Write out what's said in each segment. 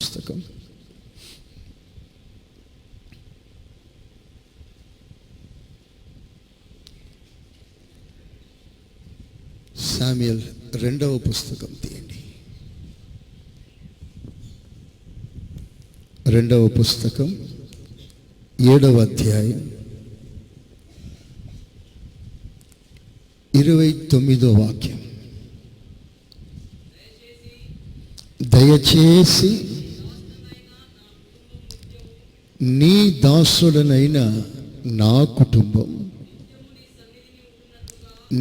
పుస్తకం శామ్యూయల్ 2వ పుస్తకం తీయండి. 2వ పుస్తకం 7వ అధ్యాయం 29వ వాక్యం. దయచేసి నీ దాసుడనైన నా కుటుంబం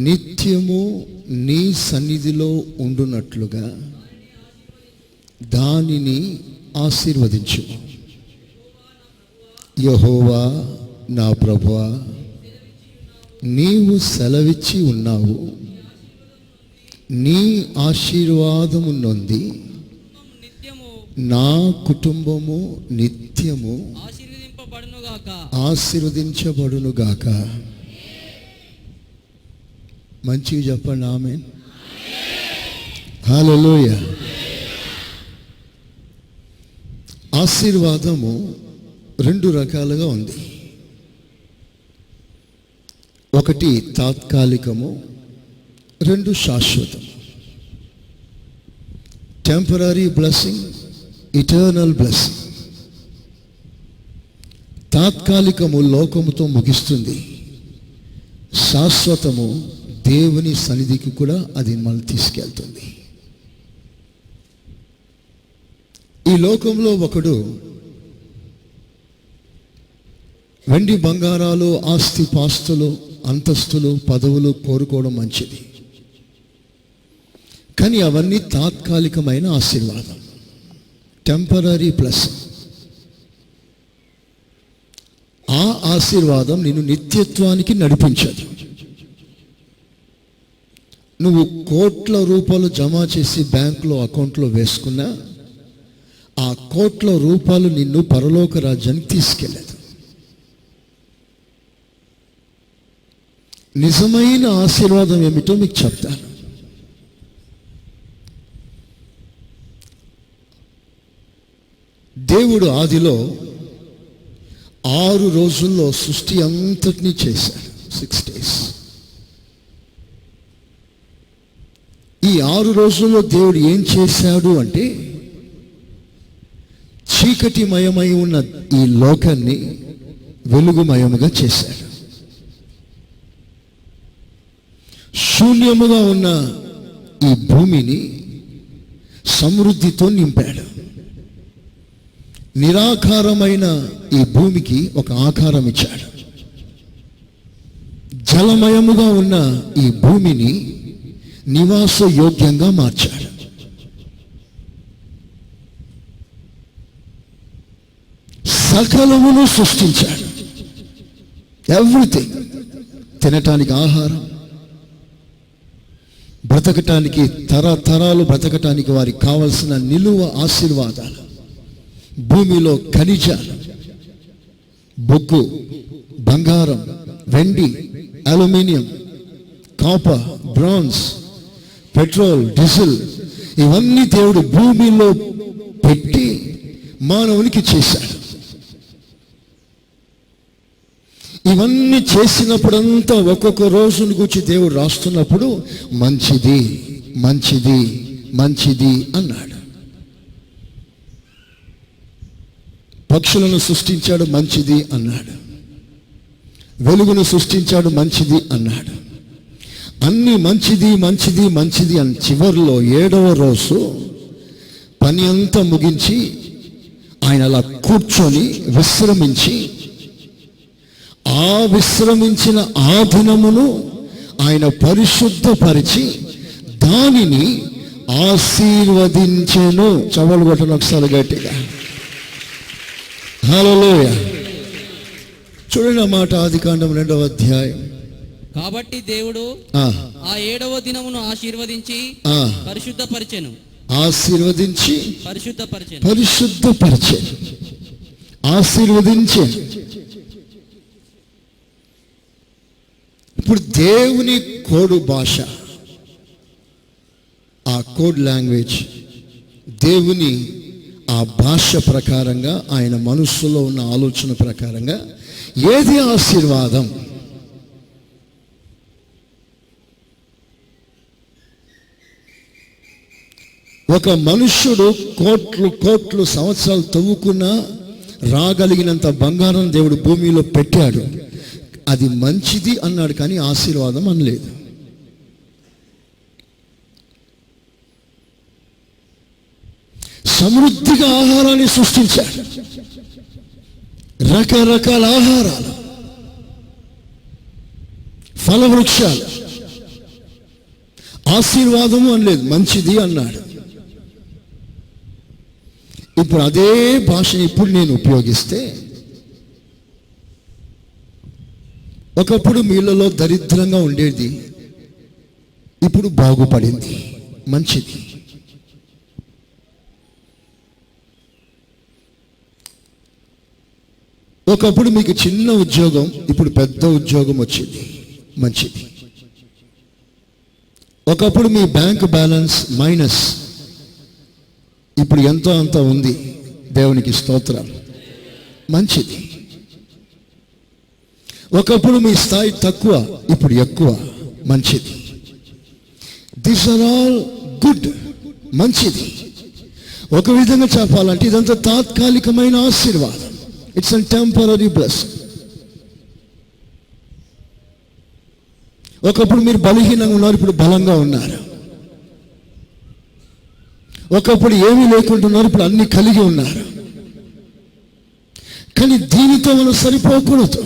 నిత్యము నీ సన్నిధిలో ఉండునట్లుగా దానిని ఆశీర్వదించు. యెహోవా నా ప్రభువా, నీవు సెలవిచ్చి ఉన్నావు. నీ ఆశీర్వాదము నొంది నా కుటుంబము నిత్యము ఆశీర్వదించబడునుగాక. మంచిగా చెప్పండి ఆమేన్. హల్లెలూయా. ఆశీర్వాదము 2 రకాలుగా ఉంది. ఒకటి తాత్కాలికము, 2 శాశ్వతం. Temporary blessing, eternal blessing. తాత్కాలికము లోకముతో ముగిస్తుంది, శాశ్వతము దేవుని సన్నిధికి కూడా అది మనల్ని తీసుకెళ్తుంది. ఈ లోకంలో ఒకడు వెండి బంగారాలు, ఆస్తి పాస్తులు, అంతస్తులు, పదవులు కోరుకోవడం మంచిది, కానీ అవన్నీ తాత్కాలికమైన ఆశీర్వాదం, టెంపరరీ ప్లస్. ఆ ఆశీర్వాదం నిన్ను నిత్యత్వానికి నడిపించదు. నువ్వు కోట్ల రూపాయలు జమ చేసి బ్యాంకులో అకౌంట్లో వేసుకున్నా ఆ కోట్ల రూపాయలు నిన్ను పరలోక రాజ్యానికి తీసుకెళ్ళదు. నిజమైన ఆశీర్వాదం ఏమిటో మీకు చెప్తాను. దేవుడు ఆదిలో 6 రోజుల్లో సృష్టి అంతటినీ చేశాడు. 6 days. ఈ 6 రోజుల్లో దేవుడు ఏం చేశాడు అంటే, చీకటిమయమై ఉన్న ఈ లోకాన్ని వెలుగుమయముగా చేశాడు. శూన్యముగా ఉన్న ఈ భూమిని సమృద్ధితో నింపాడు. నిరాకారమైన ఈ భూమికి ఒక ఆకారం ఇచ్చాడు. జలమయముగా ఉన్న ఈ భూమిని నివాస యోగ్యంగా మార్చాడు. సకలమును సృష్టించాడు. ఎవ్రీథింగ్. తినటానికి ఆహారం, బ్రతకటానికి తరతరాలు బ్రతకటానికి వారికి కావలసిన నిలువ ఆశీర్వాదాలు, భూమిలో ఖనిజాలు, బొగ్గు, బంగారం, వెండి, aluminium, copper, bronze, petrol, diesel, ఇవన్నీ దేవుడు భూమిలో పెట్టి మానవునికి చేశాడు. ఇవన్నీ చేసినప్పుడంతా ఒక్కొక్క రోజును గురించి దేవుడు రాస్తున్నప్పుడు మంచిది, మంచిది, మంచిది అన్నాడు. పక్షులను సృష్టించాడు, మంచిది అన్నాడు. వెలుగును సృష్టించాడు, మంచిది అన్నాడు. అన్ని మంచిది, మంచిది, మంచిది అని చివరిలో 7వ రోజు పని అంతా ముగించి ఆయన అలా కూర్చొని విశ్రమించి, ఆ విశ్రమించిన ఆ దినమును ఆయన పరిశుద్ధపరిచి దానిని ఆశీర్వదించెను. చవలు కొట్టను ఒకసారి గట్టిగా. హల్లెలూయా. చూడండి ఆ మాట, ఆదికాండం 2వ అధ్యాయం. కాబట్టి దేవుడు ఆ 7వ దినమును ఆశీర్వదించి పరిశుద్ధపరిచెను. ఆశీర్వదించి పరిశుద్ధపరిచెను. ఆశీర్వదించెను. ఇప్పుడు దేవుని కోడ్ భాష, ఆ కోడ్ లాంగ్వేజ్, దేవుని ఆ భాష ప్రకారంగా, ఆయన మనస్సులో ఉన్న ఆలోచన ప్రకారంగా ఏది ఆశీర్వాదం? ఒక మనుష్యుడు కోట్లు సంవత్సరాలు తవ్వుకున్నా రాగలిగినంత బంగారం దేవుడు భూమిలో పెట్టాడు. అది మంచిది అన్నాడు, కానీ ఆశీర్వాదం అనలేదు. సమృద్ధిగా ఆహారాన్ని సృష్టించాడు, రకరకాల ఆహారాలు, ఫలవృక్షాలు. ఆశీర్వాదము అనలేదు, మంచిది అన్నాడు. ఇప్పుడు అదే భాషని ఇప్పుడు నేను ఉపయోగిస్తే, ఒకప్పుడు మీళ్ళలో దరిద్రంగా ఉండేది, ఇప్పుడు బాగుపడింది, మంచిది. ఒకప్పుడు మీకు చిన్న ఉద్యోగం, ఇప్పుడు పెద్ద ఉద్యోగం వచ్చింది, మంచిది. ఒకప్పుడు మీ బ్యాంక్ బ్యాలెన్స్ మైనస్, ఇప్పుడు ఎంతో అంత ఉంది, దేవునికి స్తోత్రాలు, మంచిది. ఒకప్పుడు మీ స్థాయి తక్కువ, ఇప్పుడు ఎక్కువ, మంచిది. దిస్ ఆర్ ఆల్ గుడ్, మంచిది. ఒక విధంగా చెప్పాలంటే ఇదంతా తాత్కాలికమైన ఆశీర్వాదం. It's an temporary blessing. ఒకప్పుడు మీరు బలహీనంగా ఉన్నారు, ఇప్పుడు బలంగా ఉన్నారు. ఒకప్పుడు ఏమీ లేకుంటున్నారు, ఇప్పుడు అన్ని కలిగి ఉన్నారు. కానీ దీనితో మనం సరిపోకూడదు.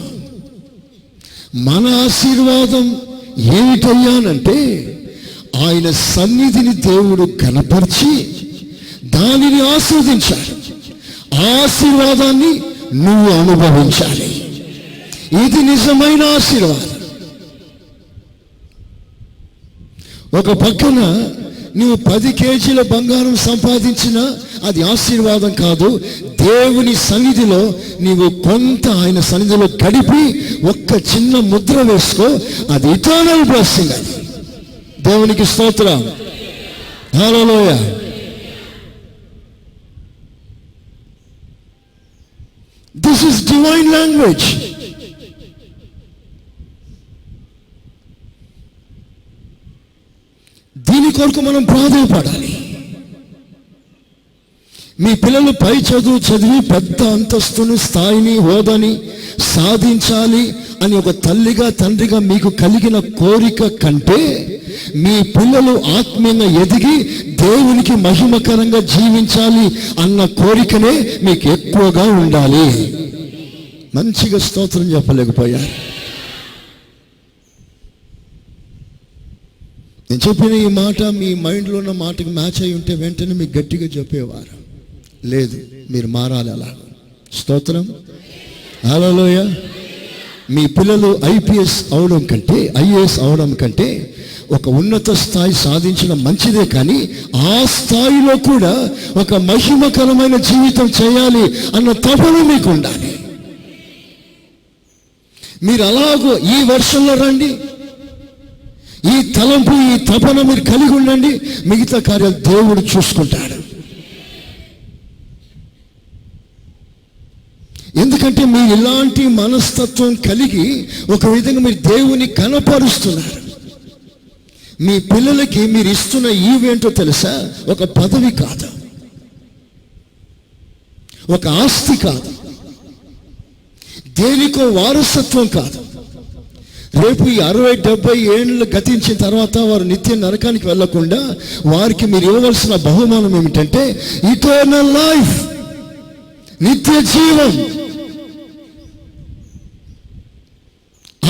మన ఆశీర్వాదం ఏమిటయ్యానంటే, ఆయన సన్నిధిని దేవుడు కనపరిచి దానిని ఆస్వాదించాడు. ఆశీర్వాదాన్ని నువ్వు అనుభవించాలి. ఇది నిజమైన ఆశీర్వాదం. ఒక పక్కన నువ్వు 10 కేజీల బంగారం సంపాదించినా అది ఆశీర్వాదం కాదు. దేవుని సన్నిధిలో నీవు కొంత ఆయన సన్నిధిలో గడిపి ఒక్క చిన్న ముద్ర వేసుకో, అది ఇటర్నల్ బ్లెస్సింగ్. అది దేవునికి స్తోత్రం, hallelujah. This is divine language. దీని కొరకు మనం ప్రాధాన్యపడాలి. మీ పిల్లలు పై చదువు చదివి పెద్ద అంతస్తుని, స్థాయిని, హోదాని సాధించాలి అని ఒక తల్లిగా తండ్రిగా మీకు కలిగిన కోరిక కంటే, మీ పిల్లలు ఆత్మీయంగా ఎదిగి దేవునికి మహిమకరంగా జీవించాలి అన్న కోరికనే మీకు ఎక్కువగా ఉండాలి. మంచిగా స్తోత్రం చెప్పలేకపోయారు. నేను చెప్పిన ఈ మాట మీ మైండ్లో ఉన్న మాటకి మ్యాచ్ అయి ఉంటే వెంటనే మీకు గట్టిగా చెప్పేవారు. లేదు, మీరు మారాలి. అలా స్తోత్రం, హల్లెలూయా. మీ పిల్లలు ఐపీఎస్ అవడం కంటే, ఐఏఎస్ అవడం కంటే ఒక ఉన్నత స్థాయి సాధించడం మంచిదే, కానీ ఆ స్థాయిలో కూడా ఒక మహిమకరమైన జీవితం చేయాలి అన్న తపన మీకు ఉండాలి. మీరు అలాగో ఈ వర్షంలో రండి, ఈ తలంపు, ఈ తపన మీరు కలిగి ఉండండి, మిగతా కార్యాలు దేవుడు చూసుకుంటాడు. ఎందుకంటే మీరు ఇలాంటి మనస్తత్వం కలిగి ఒక విధంగా మీరు దేవుని కనపరుస్తున్నారు. మీ పిల్లలకి మీరు ఇస్తున్న ఈవేంటో తెలుసా? ఒక పదవి కాదు, ఒక ఆస్తి కాదు, దేనికో వారసత్వం కాదు. రేపు ఈ 60-70 ఏళ్ళు గతించిన తర్వాత వారు నిత్య నరకానికి వెళ్లకుండా వారికి మీరు ఇవ్వవలసిన బహుమానం ఏమిటంటే ఇటర్నల్ లైఫ్, నిత్య జీవం.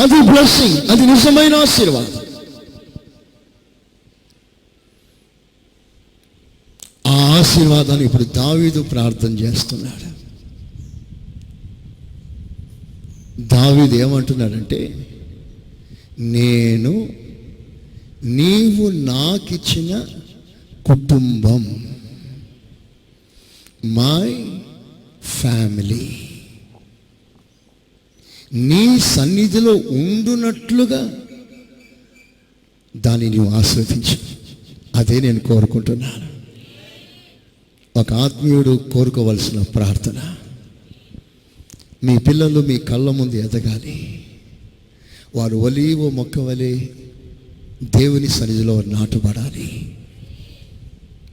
అది బ్లెస్సింగ్, అది నిజమైన ఆశీర్వాదం. ఆ ఆశీర్వాదాన్ని ఇప్పుడు దావీదు ప్రార్థన చేస్తున్నాడు. దావీదు ఏమంటున్నాడంటే, నీవు నాకిచ్చిన కుటుంబం, మై ఫ్యామిలీ, నీ సన్నిధిలో ఉండునట్లుగా దాన్ని నీవు ఆస్వాదించు. అదే నేను కోరుకుంటున్నాను. ఒక ఆత్మీయుడు కోరుకోవలసిన ప్రార్థన, మీ పిల్లలు మీ కళ్ళ ముందు ఎదగాలి. వారు ఒలీవ మొక్క వలె దేవుని సన్నిధిలో నాటబడాలి.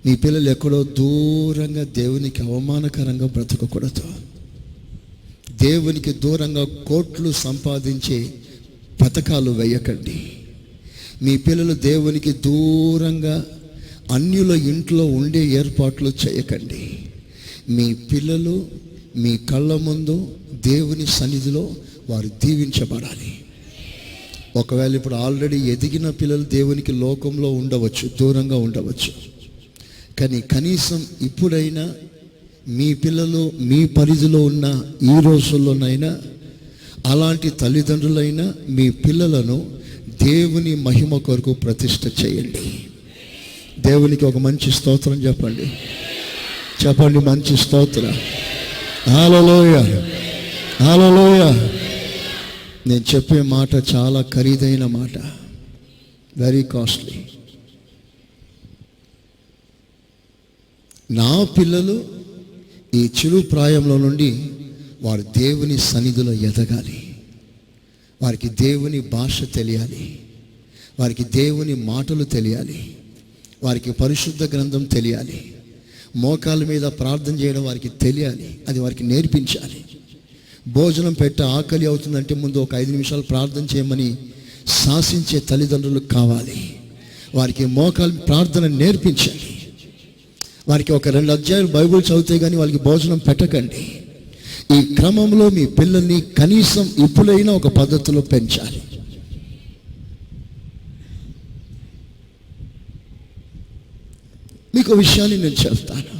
మీ పిల్లలు ఎక్కడో దూరంగా దేవునికి అవమానకరంగా బ్రతకకూడదు. దేవునికి దూరంగా కోట్లు సంపాదించే పథకాలు వేయకండి. మీ పిల్లలు దేవునికి దూరంగా అన్యుల ఇంట్లో ఉండే ఏర్పాట్లు చేయకండి. మీ పిల్లలు మీ కళ్ళ ముందు దేవుని సన్నిధిలో వారు దీవించబడాలి. ఒకవేళ ఇప్పుడు ఆల్రెడీ ఎదిగిన పిల్లలు దేవునికి లోకంలో ఉండవచ్చు, దూరంగా ఉండవచ్చు. కానీ కనీసం ఇప్పుడైనా మీ పిల్లలు మీ పరిధిలో ఉన్న ఈ రోజుల్లోనైనా అలాంటి తల్లిదండ్రులైనా మీ పిల్లలను దేవుని మహిమ కొరకు ప్రతిష్ఠ చేయండి. దేవునికి ఒక మంచి స్తోత్రం చెప్పండి. చెప్పండి, మంచి స్తోత్రం. హల్లెలూయా, హల్లెలూయా. నేను చెప్పే మాట చాలా ఖరీదైన మాట, వెరీ కాస్ట్లీ. నా పిల్లలు ఈ చిరు ప్రాయంలో నుండి వారు దేవుని సన్నిధిలో ఎదగాలి. వారికి దేవుని భాష తెలియాలి, వారికి దేవుని మాటలు తెలియాలి, వారికి పరిశుద్ధ గ్రంథం తెలియాలి, మోకాళ్ళ మీద ప్రార్థన చేయడం వారికి తెలియాలి. అది వారికి నేర్పించాలి. భోజనం పెట్ట ఆకలి అవుతుందంటే ముందు ఒక 5 నిమిషాలు ప్రార్థన చేయమని శాసించే తల్లిదండ్రులు కావాలి. వారికి మోకాళ్ళ ప్రార్థన నేర్పించాలి. వారికి ఒక 2 అధ్యాయాలు బైబిల్ చదివితే కానీ వాళ్ళకి భోజనం పెట్టకండి. ఈ క్రమంలో మీ పిల్లల్ని కనీసం ఇప్పుడైనా ఒక పద్ధతిలో పెంచాలి. మీకు విషయాన్ని నేను చెప్తాను.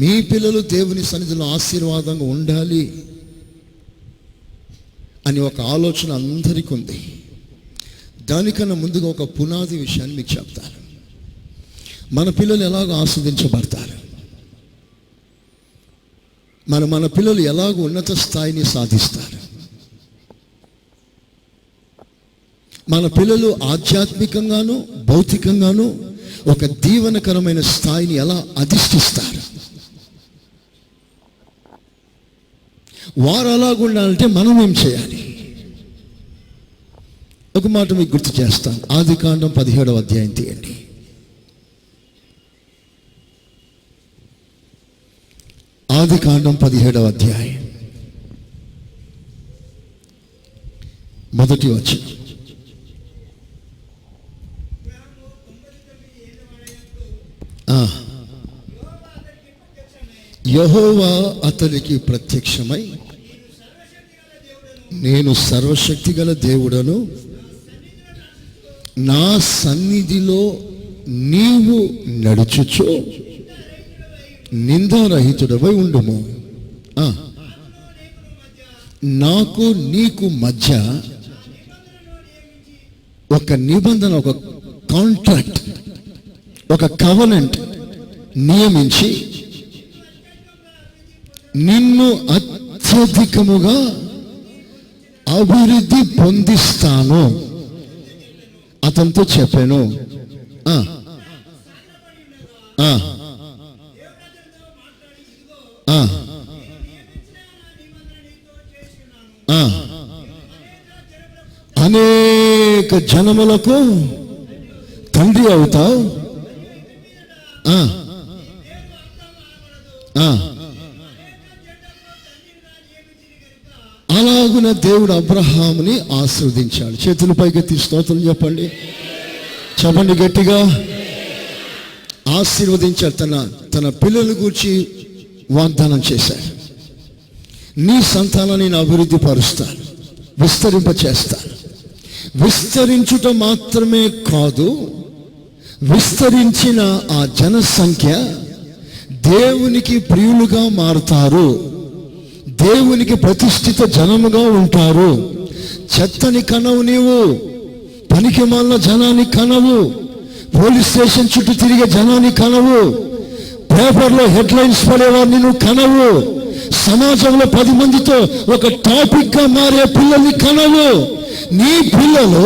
మీ పిల్లలు దేవుని సన్నిధిలో ఆశీర్వాదంగా ఉండాలి అని ఒక ఆలోచన అందరికీ ఉంది. దానికన్నా ముందుగా ఒక పునాది విషయాన్ని మీకు చెప్తాను. మన పిల్లలు ఎలాగో ఆస్వాదించబడతారు, మన పిల్లలు ఎలాగో ఉన్నత స్థాయిని సాధిస్తారు, మన పిల్లలు ఆధ్యాత్మికంగాను భౌతికంగాను ఒక దీవెనకరమైన స్థాయిని ఎలా అధిష్ఠిస్తారు, వారు అలాగుండాలంటే మనం ఏం చేయాలి? ఒక మాట మీకు గుర్తు చేస్తాను. ఆదికాండం 17వ అధ్యాయం తీయండి. ఆదికాండం 17వ అధ్యాయం మొదటి వచనం. యెహోవా అతనికి ప్రత్యక్షమై, నేను సర్వశక్తి గల దేవుడను, నా సన్నిధిలో నీవు నడుచుచు నిందారహితుడవై ఉండుము. నాకు నీకు మధ్య ఒక నిబంధన, ఒక కాంట్రాక్ట్, ఒక కవెనెంట్ నియమించి నిన్ను అత్యధికముగా అభివృద్ధి పొందిస్తాను అతనితో చెప్పాను. అనేక జనములకు తండ్రి అవుతావు. అలాగున దేవుడు అబ్రహాముని ఆశీర్వదించాడు. చేతుల పైకెత్తి స్తోత్రం చెప్పండి. చెప్పండి గట్టిగా. ఆశీర్వదించాడు. తన పిల్లల గురించి వాగ్దానం చేశాడు. నీ సంతానాన్ని నేను అభివృద్ధి పరుస్తాను, విస్తరింప చేస్తాను. విస్తరించుట మాత్రమే కాదు, విస్తరించిన ఆ జనసంఖ్య దేవునికి ప్రియులుగా మారుతారు, దేవునికి ప్రతిష్ఠిత జనముగా ఉంటారు. చెత్తని కనవు, నీవు పనికి మాలిన జనాన్ని కనవు, పోలీస్ స్టేషన్ చుట్టూ తిరిగే జనాన్ని కనవు, పేపర్లో హెడ్లైన్స్ పడేవారిని నువ్వు కనవు, సమాజంలో 10 మందితో ఒక టాపిక్ గా మారే పిల్లల్ని కనవు. నీ పిల్లలు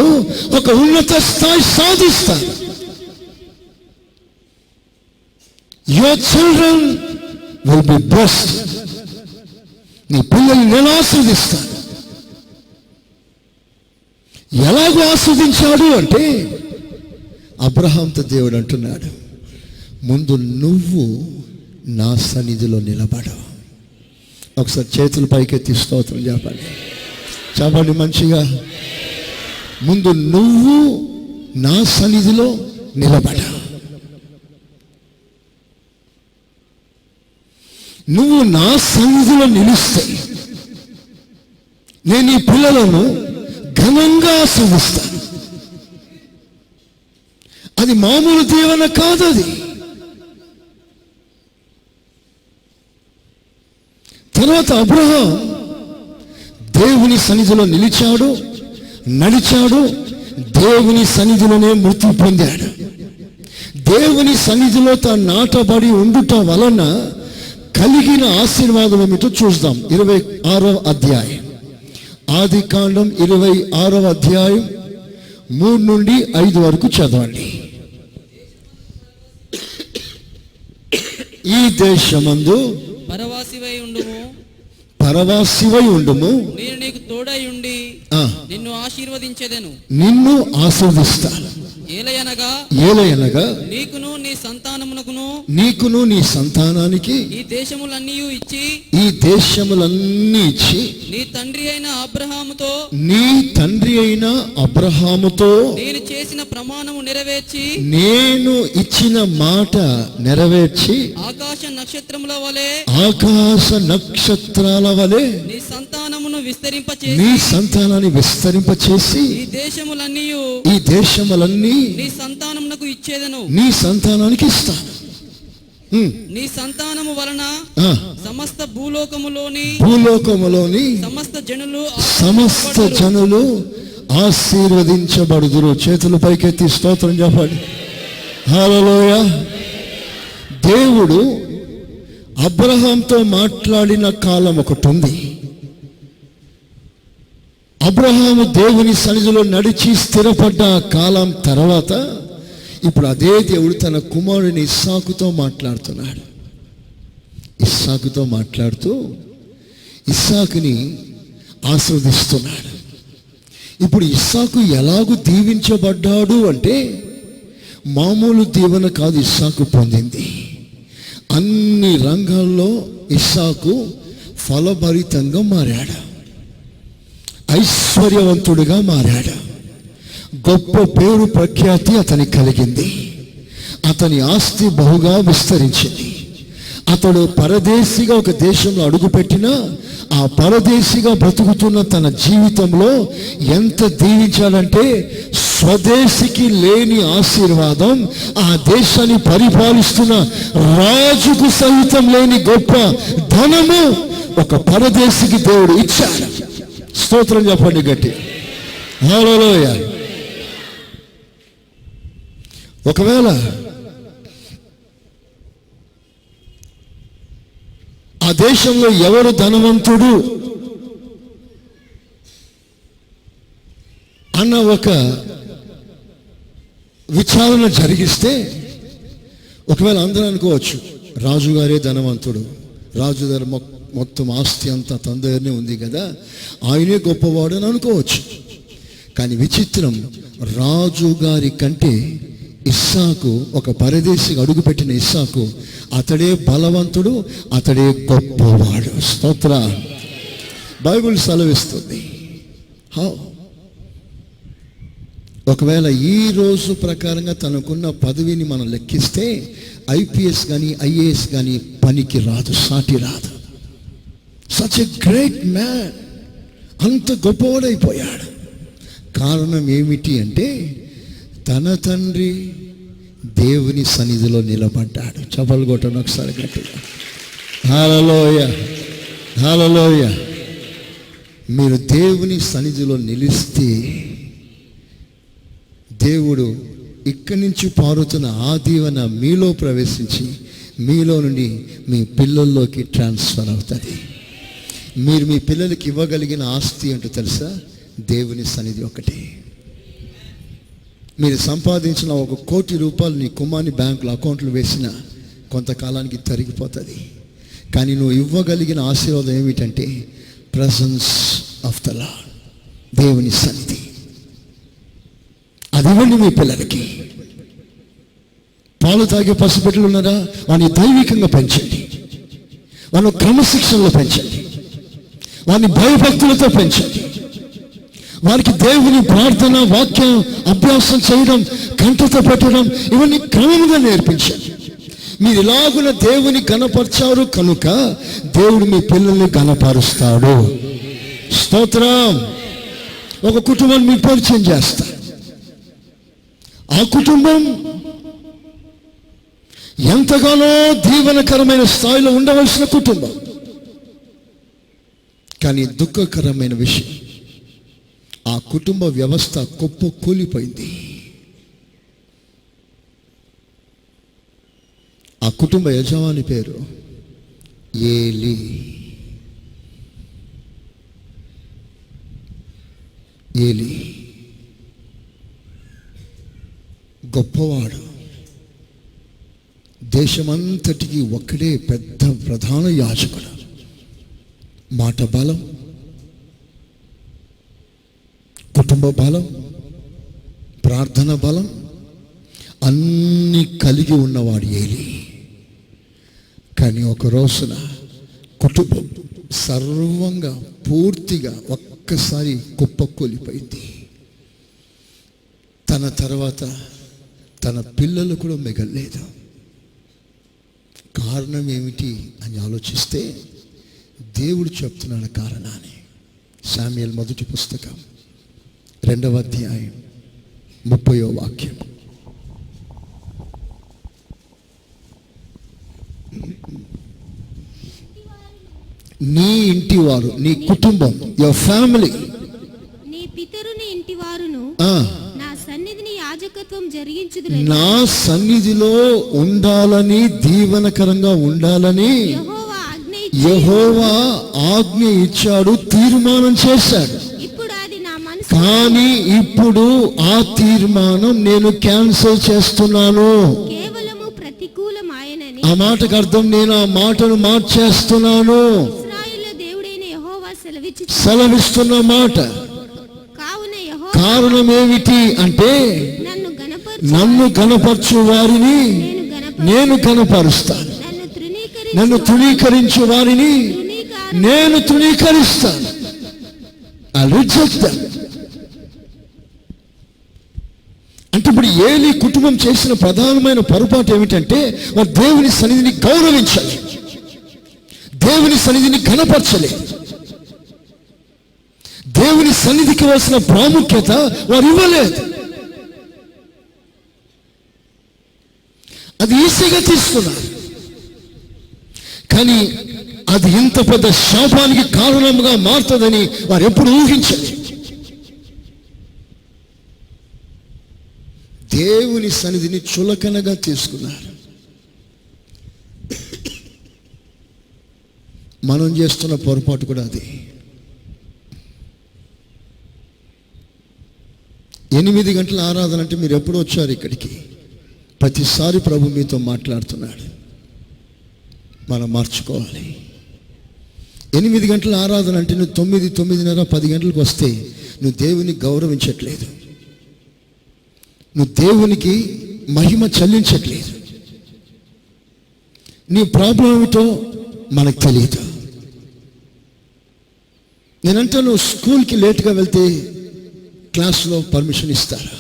ఒక ఉన్నత స్థాయి సాధిస్తారు. Your children will be blessed. నీ పిల్లల్ని నేను ఆస్వాదిస్తాను. ఎలాగో ఆస్వాదించాడు అంటే అబ్రహాంతో దేవుడు అంటున్నాడు, ముందు నువ్వు నా సన్నిధిలో నిలబడవు. ఒకసారి చేతులు పైకెత్తి స్తోత్రం చెప్పండి మంచిగా. ముందు నువ్వు నా సన్నిధిలో నిలబడ. నువ్వు నా సన్నిధిలో నిలిస్తే నేను ఈ పిల్లలను ఘనంగా ఆస్వాదిస్తాను. అది మామూలు దీవెన కాదు. అది తర్వాత అబ్రహాం దేవుని సన్నిధిలో నిలిచాడు, నడిచాడు, దేవుని సన్నిధిలోనే మృతి పొందాడు. దేవుని సన్నిధిలో తాను నాటబడి ఉండుట వలన కలిగిన ఆశీర్వాదం ఏమిటో చూద్దాం. 26వ అధ్యాయం, ఆదికాండం 26వ అధ్యాయం 3 నుండి 5 వరకు చదవండి. ఈ దేశమందు పరవాసివై ఉండుము, నేను నీకు తోడై ఉండి నిన్ను ఆశీర్వదించెదను. నిన్ను ఆశీర్వదిస్తాను. ఏలయనగా నీకును నీ సంతానమునకును, నీకును నీ సంతానానికి ఈ దేశములన్నీ ఇచ్చి నీ తండ్రి అయిన అబ్రహాముతో నేను చేసిన ప్రమాణము నెరవేర్చి, నేను ఇచ్చిన మాట నెరవేర్చి ఆకాశ నక్షత్రాల వలె నీ సంతానాన్ని విస్తరింపచేసి ఈ దేశములన్నీ నీ సంతానమునకు ఇచ్చేదను. నీ సంతానానికి ఇస్తాను. నీ సంతానము వలన సమస్త భూలోకములోని సమస్త జనులు ఆశీర్వదించబడుదురు. చేతులు పైకెత్తి స్తోత్రం చెప్పండి. హల్లెలూయా. దేవుడు అబ్రహాంతో మాట్లాడిన కాలం ఒకటి ఉంది. అబ్రహాము దేవుని సన్నిధిలో నడిచి స్థిరపడ్డ కాలం తర్వాత ఇప్పుడు అదే దేవుడు తన కుమారుని ఇస్సాకుతో మాట్లాడుతున్నాడు. ఇస్సాకుతో మాట్లాడుతూ ఇస్సాకుని ఆస్వాదిస్తున్నాడు. ఇప్పుడు ఇస్సాకు ఎలాగూ దీవించబడ్డాడు అంటే మామూలు దీవెన కాదు ఇస్సాకు పొందింది. అన్ని రంగాల్లో ఇస్సాకు ఫలభరితంగా మారాడు, ఐశ్వర్యవంతుడిగా మారాడు, గొప్ప పేరు ప్రఖ్యాతి అతనికి కలిగింది. అతని ఆస్తి బహుగా విస్తరించింది. అతడు పరదేశిగా ఒక దేశంలో అడుగుపెట్టినా ఆ పరదేశిగా బ్రతుకుతున్న తన జీవితంలో ఎంత దీవించాడంటే స్వదేశికి లేని ఆశీర్వాదం ఆ దేశాన్ని పరిపాలిస్తున్న రాజుకు సహితం లేని గొప్ప ధనము ఒక పరదేశికి దేవుడు ఇచ్చాడు. స్తోత్రం చెప్పండి గట్టి. హల్లెలూయా. ఒకవేళ ఆ దేశంలో ఎవరు ధనవంతుడు అన్న ఒక విచారణ జరిగిస్తే ఒకవేళ అందరూ అనుకోవచ్చు రాజుగారే ధనవంతుడు, రాజు దగ్గర మొత్తం ఆస్తి అంతా తన దగ్గరనే ఉంది కదా, ఆయనే గొప్పవాడు అని అనుకోవచ్చు. కానీ విచిత్రం, రాజుగారి కంటే ఇస్సాకు, ఒక పరదేశికి అడుగుపెట్టిన ఇస్సాకు, అతడే బలవంతుడు, అతడే గొప్పవాడు. స్తోత్ర. బైబిల్ సెలవిస్తుంది. ఒకవేళ ఈ రోజు ప్రకారంగా తనకున్న పదవిని మనం లెక్కిస్తే ఐపీఎస్ కానీ ఐఏఎస్ కానీ పనికి రాదు, సాటి రాదు. Such a great man. అంత గొప్పవాడైపోయాడు. కారణం ఏమిటి అంటే తన తండ్రి దేవుని సన్నిధిలో నిలబడ్డాడు. చపలు కొట్టను ఒకసారి గట్టిగా. హల్లెలూయా, హల్లెలూయా. మీరు దేవుని సన్నిధిలో నిలిస్తే దేవుడు ఇక్కడి నుంచి పారుతున్న ఆ దీవెన మీలో ప్రవేశించి మీలో నుండి మీ పిల్లల్లోకి ట్రాన్స్ఫర్ అవుతుంది. మీరు మీ పిల్లలకి ఇవ్వగలిగిన ఆస్తి ఏంటో తెలుసా? దేవుని సన్నిధి ఒకటి. మీరు సంపాదించిన 1 కోటి రూపాయలు నీ కుమారుని బ్యాంకులో అకౌంట్లో వేసిన కొంతకాలానికి తరిగిపోతుంది. కానీ నువ్వు ఇవ్వగలిగిన ఆశీర్వాదం ఏమిటంటే ప్రజెన్స్ ఆఫ్ ద లార్డ్, దేవుని సన్నిధి. అది ఇవ్వండి మీ పిల్లలకి. పాలు తాగే పసిబిడ్డలు ఉన్నారా, వాడిని దైవికంగా పెంచండి, వాళ్ళ క్రమశిక్షణలో పెంచండి, వారిని భయభక్తులతో పెంచండి. వారికి దేవుని ప్రార్థన వాక్యం అభ్యాసం చేయడం, కంటతో పెట్టడం, ఇవన్నీ క్రమంగా నేర్పించండి. మీరు ఇలాగున దేవుని గణపరిచారు కనుక దేవుడు మీ పిల్లల్ని గణపరుస్తాడు. స్తోత్రం. ఒక కుటుంబాన్ని మీకు పరిచయం చేస్తా. ఆ కుటుంబం ఎంతగానో దీవెనకరమైన స్థాయిలో ఉండవలసిన కుటుంబం. కానీ దుఃఖకరమైన విషయం, ఆ కుటుంబ వ్యవస్థ కుప్ప కూలిపోయింది. ఆ కుటుంబ యజమాని పేరు ఏలి. ఏలి గొప్పవాడు, దేశమంతటికి ఒక్కడే పెద్ద ప్రధాన యాజకుడు. మాట బలం, కుటుంబ బలం, ప్రార్థన బలం అన్నీ కలిగి ఉన్నవాడు ఏలి. కానీ ఒక రోజున కుటుంబం సర్వంగా పూర్తిగా ఒక్కసారి కుప్పకూలిపోయింది. తన తర్వాత తన పిల్లలు కూడా మిగలలేదు. కారణం ఏమిటి అని ఆలోచిస్తే దేవుడు చెప్తున్నాడు కారణాన్ని. శామ్యూయేలు మొదటి పుస్తకం 2వ అధ్యాయం 30వ వాక్యం. నీ ఇంటి వారు, నీ కుటుంబం, యువర్ ఫ్యామిలీ, నీ పితరుని ఇంటి వారును నా సన్నిధిని యాజకత్వం జరిగించుదురు. నా సన్నిధిలో ఉండాలని, దీవెనకరంగా ఉండాలని యెహోవా ఆజ్ఞ ఇచ్చాడు, తీర్మానం చేశాడు. కానీ ఇప్పుడు ఆ తీర్మానం నేను క్యాన్సిల్ చేస్తున్నాను. కేవలము ప్రతికూలమాయనని, ఆ మాటకు అర్థం నేను ఆ మాటను మార్చేస్తున్నాను. ఇశ్రాయేలు దేవుడైన యెహోవా సెలవిస్తున్న మాట. కారణం ఏమిటి అంటే నన్ను గణపరచు వారిని నేను గణపరుస్తాను, నన్ను తృణీకరించు వారిని నేను తృణీకరిస్తాను. I reject them. అంటే ఇప్పుడు ఏలీ కుటుంబం చేసిన ప్రధానమైన పొరపాటు ఏమిటంటే వారు దేవుని సన్నిధిని గౌరవించాలి, దేవుని సన్నిధిని ఘనపరచలేదు. దేవుని సన్నిధికి ఇవ్వాల్సిన ప్రాముఖ్యత వారు ఇవ్వలేదు. అది ఈజీగా తీసుకున్నారు. కానీ అది ఇంత పెద్ద శాపానికి కారణంగా మారుతుందని వారు ఎప్పుడు ఊహించలేదు. దేవుని సన్నిధిని చులకనగా తీసుకున్నారు. మనం చేస్తున్న పొరపాటు కూడా అది. 8 గంటల ఆరాధన అంటే మీరు ఎప్పుడు వచ్చారు ఇక్కడికి? ప్రతిసారి ప్రభు మీతో మాట్లాడుతున్నాడు. మనం మార్చుకోవాలి. 8 గంటల ఆరాధన అంటే నువ్వు 9, 9:30, 10 గంటలకు వస్తే నువ్వు దేవుని గౌరవించట్లేదు, నువ్వు దేవునికి మహిమ చెల్లించట్లేదు. నీ ప్రాబ్లం ఏమిటో మనకు తెలియదు. నేనంటే నువ్వు స్కూల్కి లేట్గా వెళ్తే క్లాస్లో పర్మిషన్ ఇస్తారా?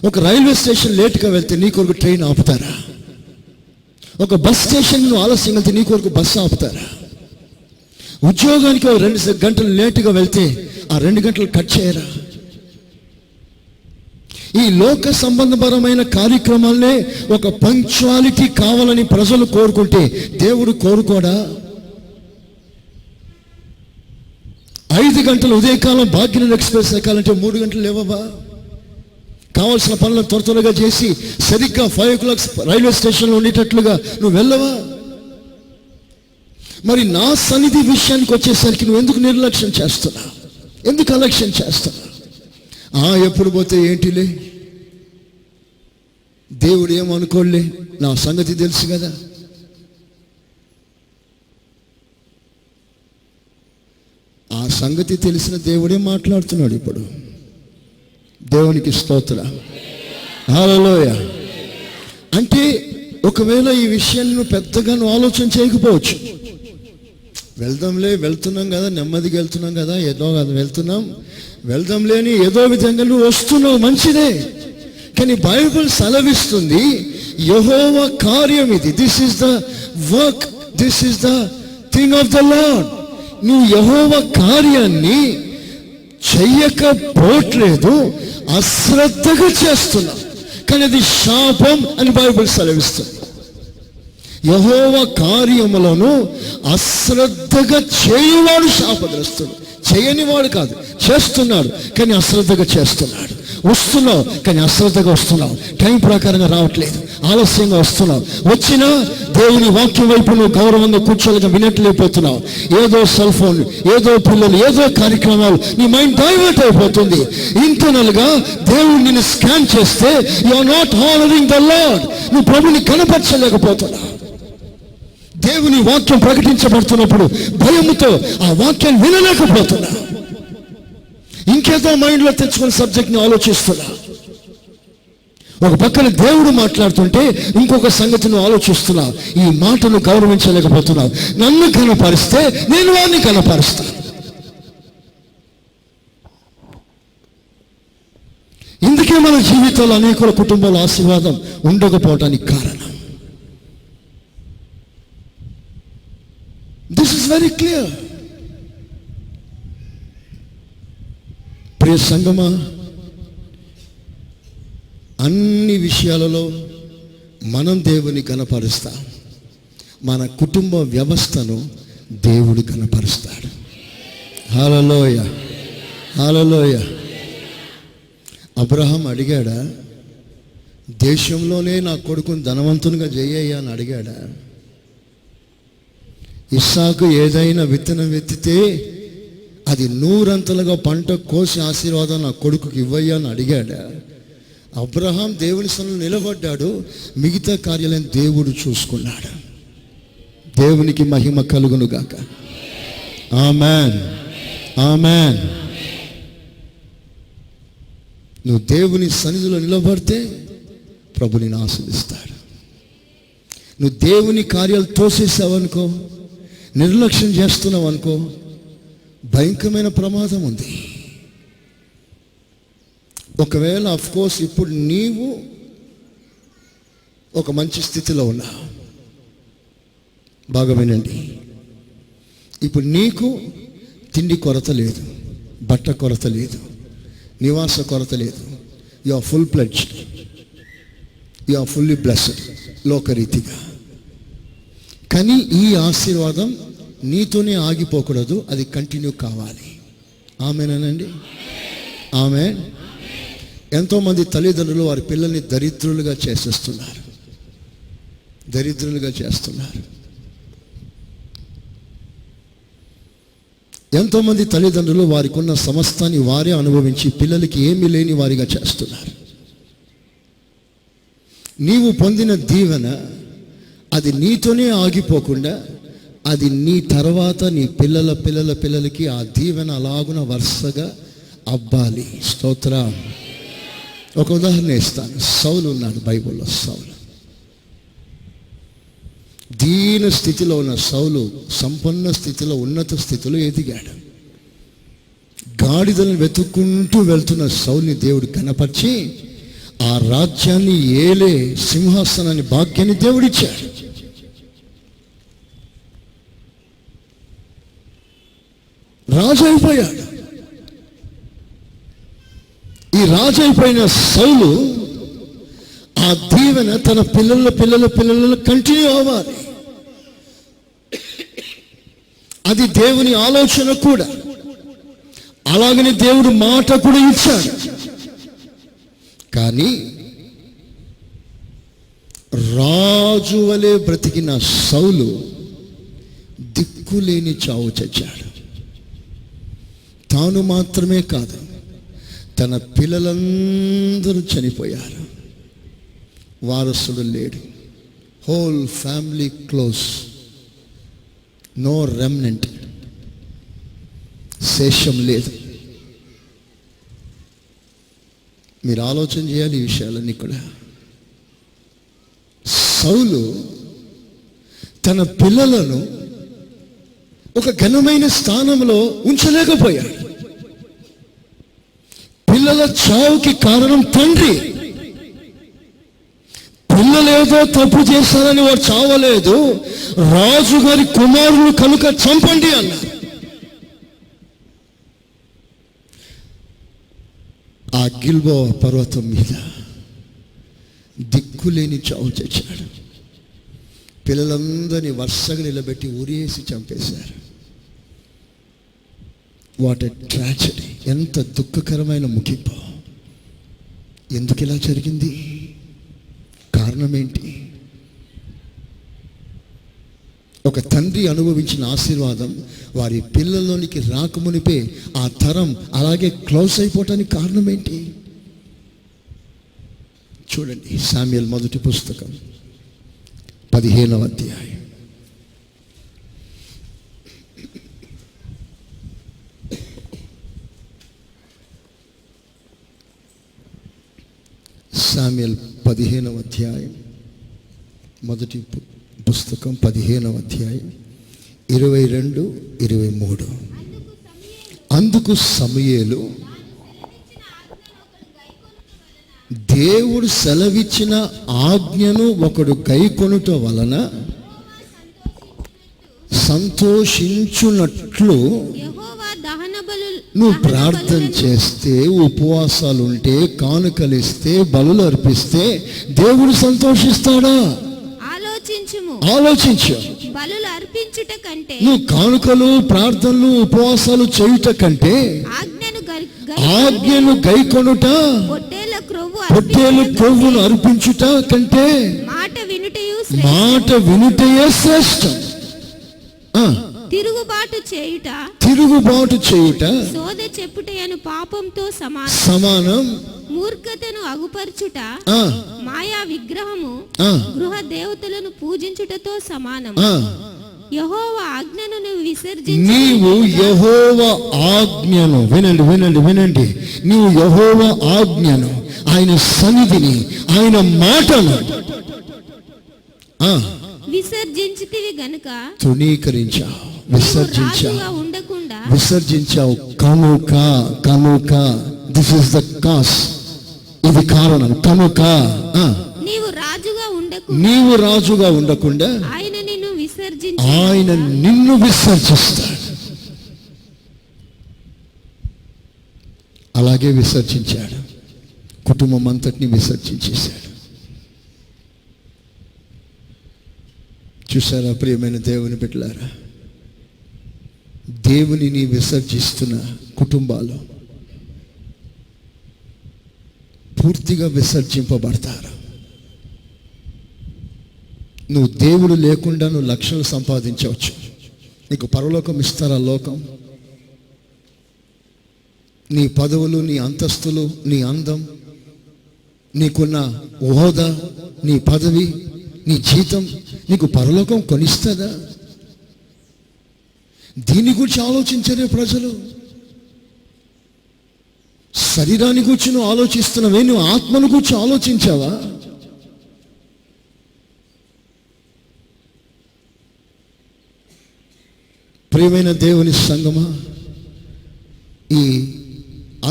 ఒక రైల్వే స్టేషన్ లేట్గా వెళ్తే నీ కొరకు ట్రైన్ ఆపుతారా? ఒక బస్ స్టేషన్ నువ్వు ఆలస్యం వెళ్తే నీ కొరకు బస్సు ఆపుతారా? ఉద్యోగానికి 2 గంటలు లేటుగా వెళ్తే ఆ 2 గంటలు కట్ చేయరా? ఈ లోక సంబంధపరమైన కార్యక్రమాలనే ఒక పంక్చువాలిటీ కావాలని ప్రజలు కోరుకుంటే దేవుడు కోరుకోడా? 5 గంటలు ఉదయకాలం భాగ్యనగర్ ఎక్స్ప్రెస్ ఎక్కాలంటే 3 గంటలు లేవవా? కావాల్సిన పనులను త్వరగా చేసి సరిగ్గా 5 o'clock రైల్వే స్టేషన్లో ఉండేటట్లుగా నువ్వు వెళ్ళవా? మరి నా సన్నిధి విషయానికి వచ్చేసరికి నువ్వు ఎందుకు నిర్లక్ష్యం చేస్తున్నా? ఎందుకు అలక్ష్యం చేస్తున్నా? ఎప్పుడు పోతే ఏంటిలే, దేవుడు ఏమనుకోలే, నా సంగతి తెలుసు కదా. ఆ సంగతి తెలిసిన దేవుడే మాట్లాడుతున్నాడు ఇప్పుడు. దేవునికి స్తోత్రం, హల్లెలూయా. అంటే ఒకవేళ ఈ విషయాన్ని నువ్వు పెద్దగా నువ్వు ఆలోచన చేయకపోవచ్చు. వెళ్తున్నాం కదా, నెమ్మదిగా వెళ్తున్నాం కదా, ఏదో కదా వెళ్దాంలే అని ఏదో విధంగా నువ్వు వస్తున్నావు, మంచిదే. కానీ బైబిల్ సెలవిస్తుంది, యెహోవా కార్యం ఇది. This is the work, this is the thing of the lord. నువ్వు యెహోవా కార్యాన్ని చెయ్యకపోవట్లేదు, అశ్రద్ధగా చేస్తున్నావు. కానీ అది శాపం అని బైబిల్ సెలవిస్తుంది. యెహోవా కార్యములను అశ్రద్ధగా చేయువాడు శాపగ్రస్తుడు. చేయనివాడు కాదు, చేస్తున్నాడు కానీ అశ్రద్ధగా చేస్తున్నాడు. వస్తున్నావు కానీ అశ్రద్ధగా వస్తున్నావు, టైం ప్రకారంగా రావట్లేదు, ఆలస్యంగా వస్తున్నావు. వచ్చినా దేవుని వాక్యం వైపు నువ్వు గౌరవంగా కూర్చోలేక వినట్లేకపోతున్నావు. ఏదో సెల్ ఫోన్, ఏదో పిల్లలు, ఏదో కార్యక్రమాలు, నీ మైండ్ డైవర్ట్ అయిపోతుంది. ఇంటర్నల్గా దేవుడు నిన్ను స్కాన్ చేస్తే you are not honouring the lord. నువ్వు ప్రభుని కనపరచలేకపోతున్నావు. దేవుని వాక్యం ప్రకటించబడుతున్నప్పుడు భయముతో ఆ వాక్యాన్ని వినలేకపోతున్నా. ఇంకేదో మైండ్లో తెచ్చుకున్న సబ్జెక్ట్ని ఆలోచిస్తున్నా. ఒక పక్కన దేవుడు మాట్లాడుతుంటే ఇంకొక సంగతిని ఆలోచిస్తున్నా. ఈ మాటను గౌరవించలేకపోతున్నావు. నన్ను కనపరిస్తే నేను వాడిని కనపరుస్తాను. ఇందుకే మన జీవితంలో అనేకుల కుటుంబాల ఆశీర్వాదం ఉండకపోవటానికి కారణం. This is very clear. ప్రియ సంగమా, అన్ని విషయాలలో మనం దేవుని కనపరుస్తాం. మన కుటుంబ వ్యవస్థను దేవుడు కనపరుస్తాడు. హల్లెలూయా, హల్లెలూయా. అబ్రహాం అడిగాడా, దేశంలోనే నా కొడుకుని ధనవంతునిగా చెయ్యయ్యా అని అడిగాడా? ఇస్సాకు ఏదైనా విత్తనం విత్తితే అది 100 పంట కోసి ఆశీర్వాదం నా కొడుకుకి ఇవ్వయ్యా అని అడిగాడా? అబ్రహాం దేవుని సన్నిధిలో నిలబడ్డాడు, మిగతా కార్యాలను దేవుడు చూసుకున్నాడు. దేవునికి మహిమ కలుగును గాక. ఆమేన్, ఆమేన్. నువ్వు దేవుని సన్నిధిలో నిలబడితే ప్రభు నిన్ను ఆశీర్వదిస్తాడు. నువ్వు దేవుని కార్యాలు తోసేసావనుకో, నిర్లక్ష్యం చేస్తున్నావు అనుకో, భయంకరమైన ప్రమాదం ఉంది. ఒకవేళ అఫ్కోర్స్ ఇప్పుడు నీవు ఒక మంచి స్థితిలో ఉన్నావు, బాగా వినండి. ఇప్పుడు నీకు తిండి కొరత లేదు, బట్ట కొరత లేదు, నివాస కొరత లేదు. You are full pledged, you are fully blessed లోకరీతిగా. కానీ ఈ ఆశీర్వాదం నీతోనే ఆగిపోకూడదు, అది కంటిన్యూ కావాలి. ఆమేనండి, ఆమేన్. ఎంతోమంది తల్లిదండ్రులు వారి పిల్లల్ని దరిద్రులుగా చేసేస్తున్నారు, దరిద్రులుగా చేస్తున్నారు. ఎంతోమంది తల్లిదండ్రులు వారికి ఉన్న సమస్తాన్ని వారే అనుభవించి పిల్లలకి ఏమీ లేని వారిగా చేస్తున్నారు. నీవు పొందిన దీవెన అది నీతోనే ఆగిపోకుండా అది నీ తర్వాత నీ పిల్లల పిల్లల పిల్లలకి ఆ దీవెన అలాగున వరుసగా అబ్బాలి. స్తోత్రం. ఒక ఉదాహరణ ఇస్తాను. సౌలు ఉన్నాడు బైబిల్లో. సౌలు దీన స్థితిలో ఉన్న సౌలు సంపన్న స్థితిలో, ఉన్నత స్థితిలో ఎదిగాడు. గాడిదలను వెతుక్కుంటూ వెళ్తున్న సౌలుని దేవుడు కనపరిచి ఆ రాజ్యాన్ని ఏలే సింహాసనాన్ని భాగ్యాన్ని దేవుడిచ్చాడు. రాజు అయిపోయాడు. ఈ రాజు అయిపోయిన సౌలు ఆ దీవెన తన పిల్లల పిల్లల పిల్లల కంటిన్యూ అవ్వాలి. అది దేవుని ఆలోచన కూడా. అలాగని దేవుడు మాట కూడా ఇచ్చాడు. కానీ రాజు వలె బ్రతికిన సౌలు దిక్కులేని చావు చచ్చాడు. తాను మాత్రమే కాదు, తన పిల్లలందరూ చనిపోయారు. వారసుడు లేడు. Whole family close, no remnant, శేషం లేదు. మీరు ఆలోచన చేయాలి ఈ విషయాలన్నీ కూడా. సౌలు తన పిల్లలను ఒక ఘనమైన స్థానంలో ఉంచలేకపోయాడు. పిల్లల చావుకి కారణం తండ్రి. పిల్లలు ఏదో తప్పు చేశారని వాడు చావలేదు, రాజుగారి కుమారులు కనుక చంపండి అన్నారు. ఆ గిల్బో పర్వతం మీద దిక్కులేని చావు తెచ్చాడు. పిల్లలందరినీ వరుసగా నిలబెట్టి ఉరేసి చంపేశారు. What a tragedy! ఎంత దుఃఖకరమైన ముగింపు. ఎందుకు ఇలా జరిగింది? కారణం ఏంటి? ఒక తండ్రి అనుభవించిన ఆశీర్వాదం వారి పిల్లల్లోనికి రాకమునిపే ఆ తరం అలాగే క్లోజ్ అయిపోవటానికి కారణం ఏంటి? చూడండి, శామ్యూయల్ మొదటి పుస్తకం 15వ అధ్యాయం. శామ్యూయల్ 15వ అధ్యాయం, మొదటి పుస్తకం 15వ అధ్యాయం 22, 23. అందుకు సమూయేలు, దేవుడు సెలవిచ్చిన ఆజ్ఞను ఒకడు గైకొనుట వలన సంతోషించున్నట్లు నువ్వు ప్రార్థన చేస్తే, ఉపవాసాలు ఉంటే, కానుకలిస్తే, బలులు అర్పిస్తే దేవుడు సంతోషిస్తాడా? ఆలోచించు. బలులు అర్పించుట కంటే, నువ్వు కానుకలు, ప్రార్థనలు, ఉపవాసాలు చేయుట కంటే ఆజ్ఞను గైకొనుట, పొట్టేలు క్రొవ్వును అర్పించుట కంటే మాట వినుటయే శ్రేష్టం. తిరుగుబాటు చేయుట సోద చెప్పుటయను పాపంతో సమానం. మూర్ఖతను అగుపరచుట మాయా విగ్రహము గృహ దేవతలను పూజించుటతో సమానం. యెహోవా ఆజ్ఞను నీవు యెహోవా ఆజ్ఞను వినండి. నీవు యెహోవా ఆజ్ఞను, ఆయన సన్నిధిని, ఆయన మాటను విసర్జించితివి గనుక, తృణీకరించావు, విసర్జించావు కనుక దిస్ ఇస్ ద కాస్, ఇది కారణం. కనుక నీవు రాజుగా ఉండకుండా ఆయన నిన్ను విసర్జిస్తాడు. అలాగే విసర్జించాడు, కుటుంబం అంతటిని విసర్జించేశాడు. చూసారా ప్రియమైన దేవుని బిడ్డలారా, దేవునిని విసర్జిస్తున్న కుటుంబాలు పూర్తిగా విసర్జింపబడతారు. నువ్వు దేవుడు లేకుండా నువ్వు లక్షలు సంపాదించవచ్చు, నీకు పరలోకం ఇస్తారా లోకం? నీ పదవులు, నీ అంతస్తులు, నీ అందం, నీకున్న హోదా, నీ పదవి, నీ జీతం నీకు పరలోకం కొనిస్తుందా? దీని గురించి ఆలోచించరే ప్రజలు. శరీరాన్ని గురించి నువ్వు ఆలోచిస్తున్నావే, నువ్వు ఆత్మను గురించి ఆలోచించావా? ప్రియమైన దేవుని సంగమా, ఈ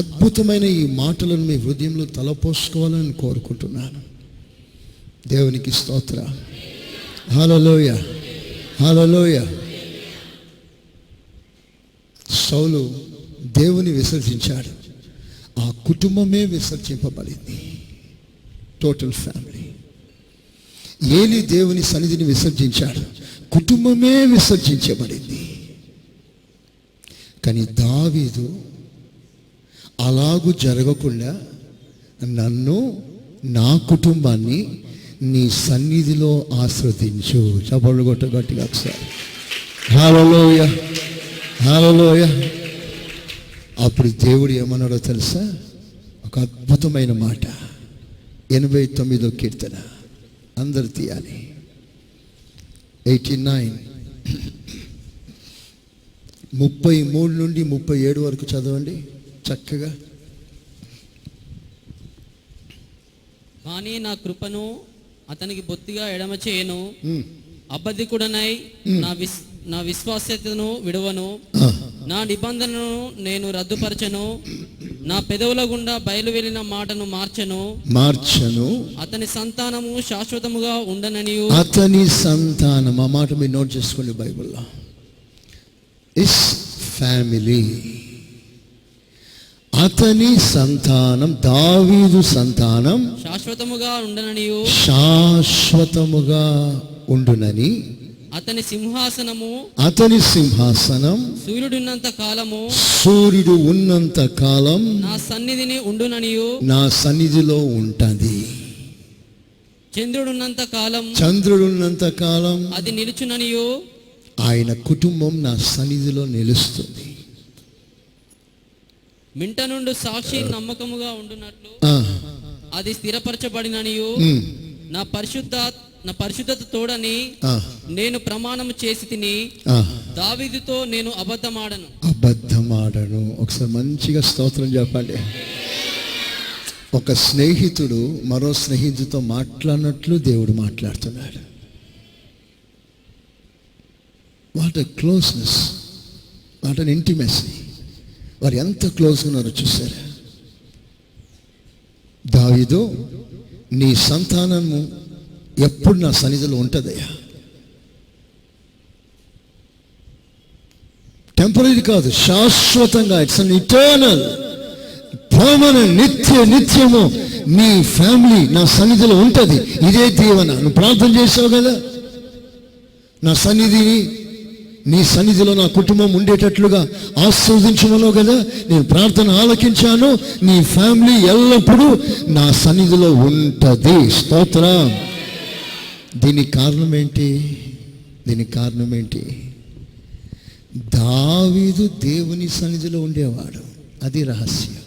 అద్భుతమైన ఈ మాటలను మీ హృదయంలో తలపోసుకోవాలని కోరుకుంటున్నాను. దేవునికి స్తోత్ర. హల్లెలూయ, హల్లెలూయ. సౌలు దేవుని విసర్జించాడు, ఆ కుటుంబమే విసర్జింపబడింది, టోటల్ ఫ్యామిలీ. ఏలీ దేవుని సన్నిధిని విసర్జించాడు, కుటుంబమే విసర్జించబడింది. కానీ దావీదు అలాగూ జరగకుండా నన్ను, నా కుటుంబాన్ని నీ సన్నిధిలో ఆశ్రదించు. చప్పట్లు కొట్ట గట్టిగా ఒకసారి. హల్లెలూయ, హల్లెలూయ. అప్పుడు దేవుడు ఏమన్నాడో తెలుసా? ఒక అద్భుతమైన మాట. 89వ కీర్తన అందరు తీయాలి. 89 33 నుండి 37 వరకు చదవండి చక్కగా. కానీ నా కృపను అతనికి బొత్తిగా ఎడమ చేయను, అబద్ధికుడనై నా విశ్వాస్యతను విడువను, నా నిబంధనను నేను రద్దుపరచను, నా పెదవుల గుండా బయలు వెళ్ళిన మాటను మార్చను. అతని సంతానము శాశ్వతముగా ఉండననియు. అతని సంతానం, ఆ మాట మీరు నోట్ చేసుకోండి బైబిల్లో. ఇస్ ఫ్యామిలీ, అతని సంతానం, దావీదు సంతానం శాశ్వతముగా ఉండననియు, శాశ్వతముగా ఉండునని. అతని సింహాసనం సూర్యుడు ఉన్నంత కాలం నా సన్నిధిని ఉండుననియు, నా సన్నిధిలో ఉంటది. చంద్రుడున్నంత కాలం అది నిలుచుననియు, ఆయన కుటుంబం నా సన్నిధిలో నిలుస్తుంది. మింట నుండి సాక్షి నమ్మకముగా ఉండునట్లు అది స్థిరపరచబడిననియు, నా పరిశుద్ధత తోడని నేను ప్రమాణం చేసి తిని, దావీదుతో నేను అబద్ధమాడను. ఒకసారి మంచిగా స్తోత్రం చెప్పండి. ఒక స్నేహితుడు మరో స్నేహితుడితో మాట్లాడినట్లు దేవుడు మాట్లాడుతున్నాడు. What a closeness, what an intimacy. వారు ఎంత క్లోజ్గా ఉన్నారో చూసారా. దావీదు, నీ సంతానము ఎప్పుడు నా సన్నిధిలో ఉంటుందయ్యా. టెంపరీ కాదు, శాశ్వతంగా. ఇట్స్ అన్ ఇటర్నల్, పర్మనెంట్, నిత్యము నీ ఫ్యామిలీ నా సన్నిధిలో ఉంటుంది. ఇదే దీవెన. నువ్వు ప్రార్థన చేసావు కదా, నా సన్నిధిని, నీ సన్నిధిలో నా కుటుంబం ఉండేటట్లుగా ఆస్వాదించమలో కదా నేను ప్రార్థన ఆలకించాను. నీ ఫ్యామిలీ ఎల్లప్పుడూ నా సన్నిధిలో ఉంటుంది. స్తోత్రం. దీనికి కారణం ఏంటి? దావీదు దేవుని సన్నిధిలో ఉండేవాడు. అది రహస్యం.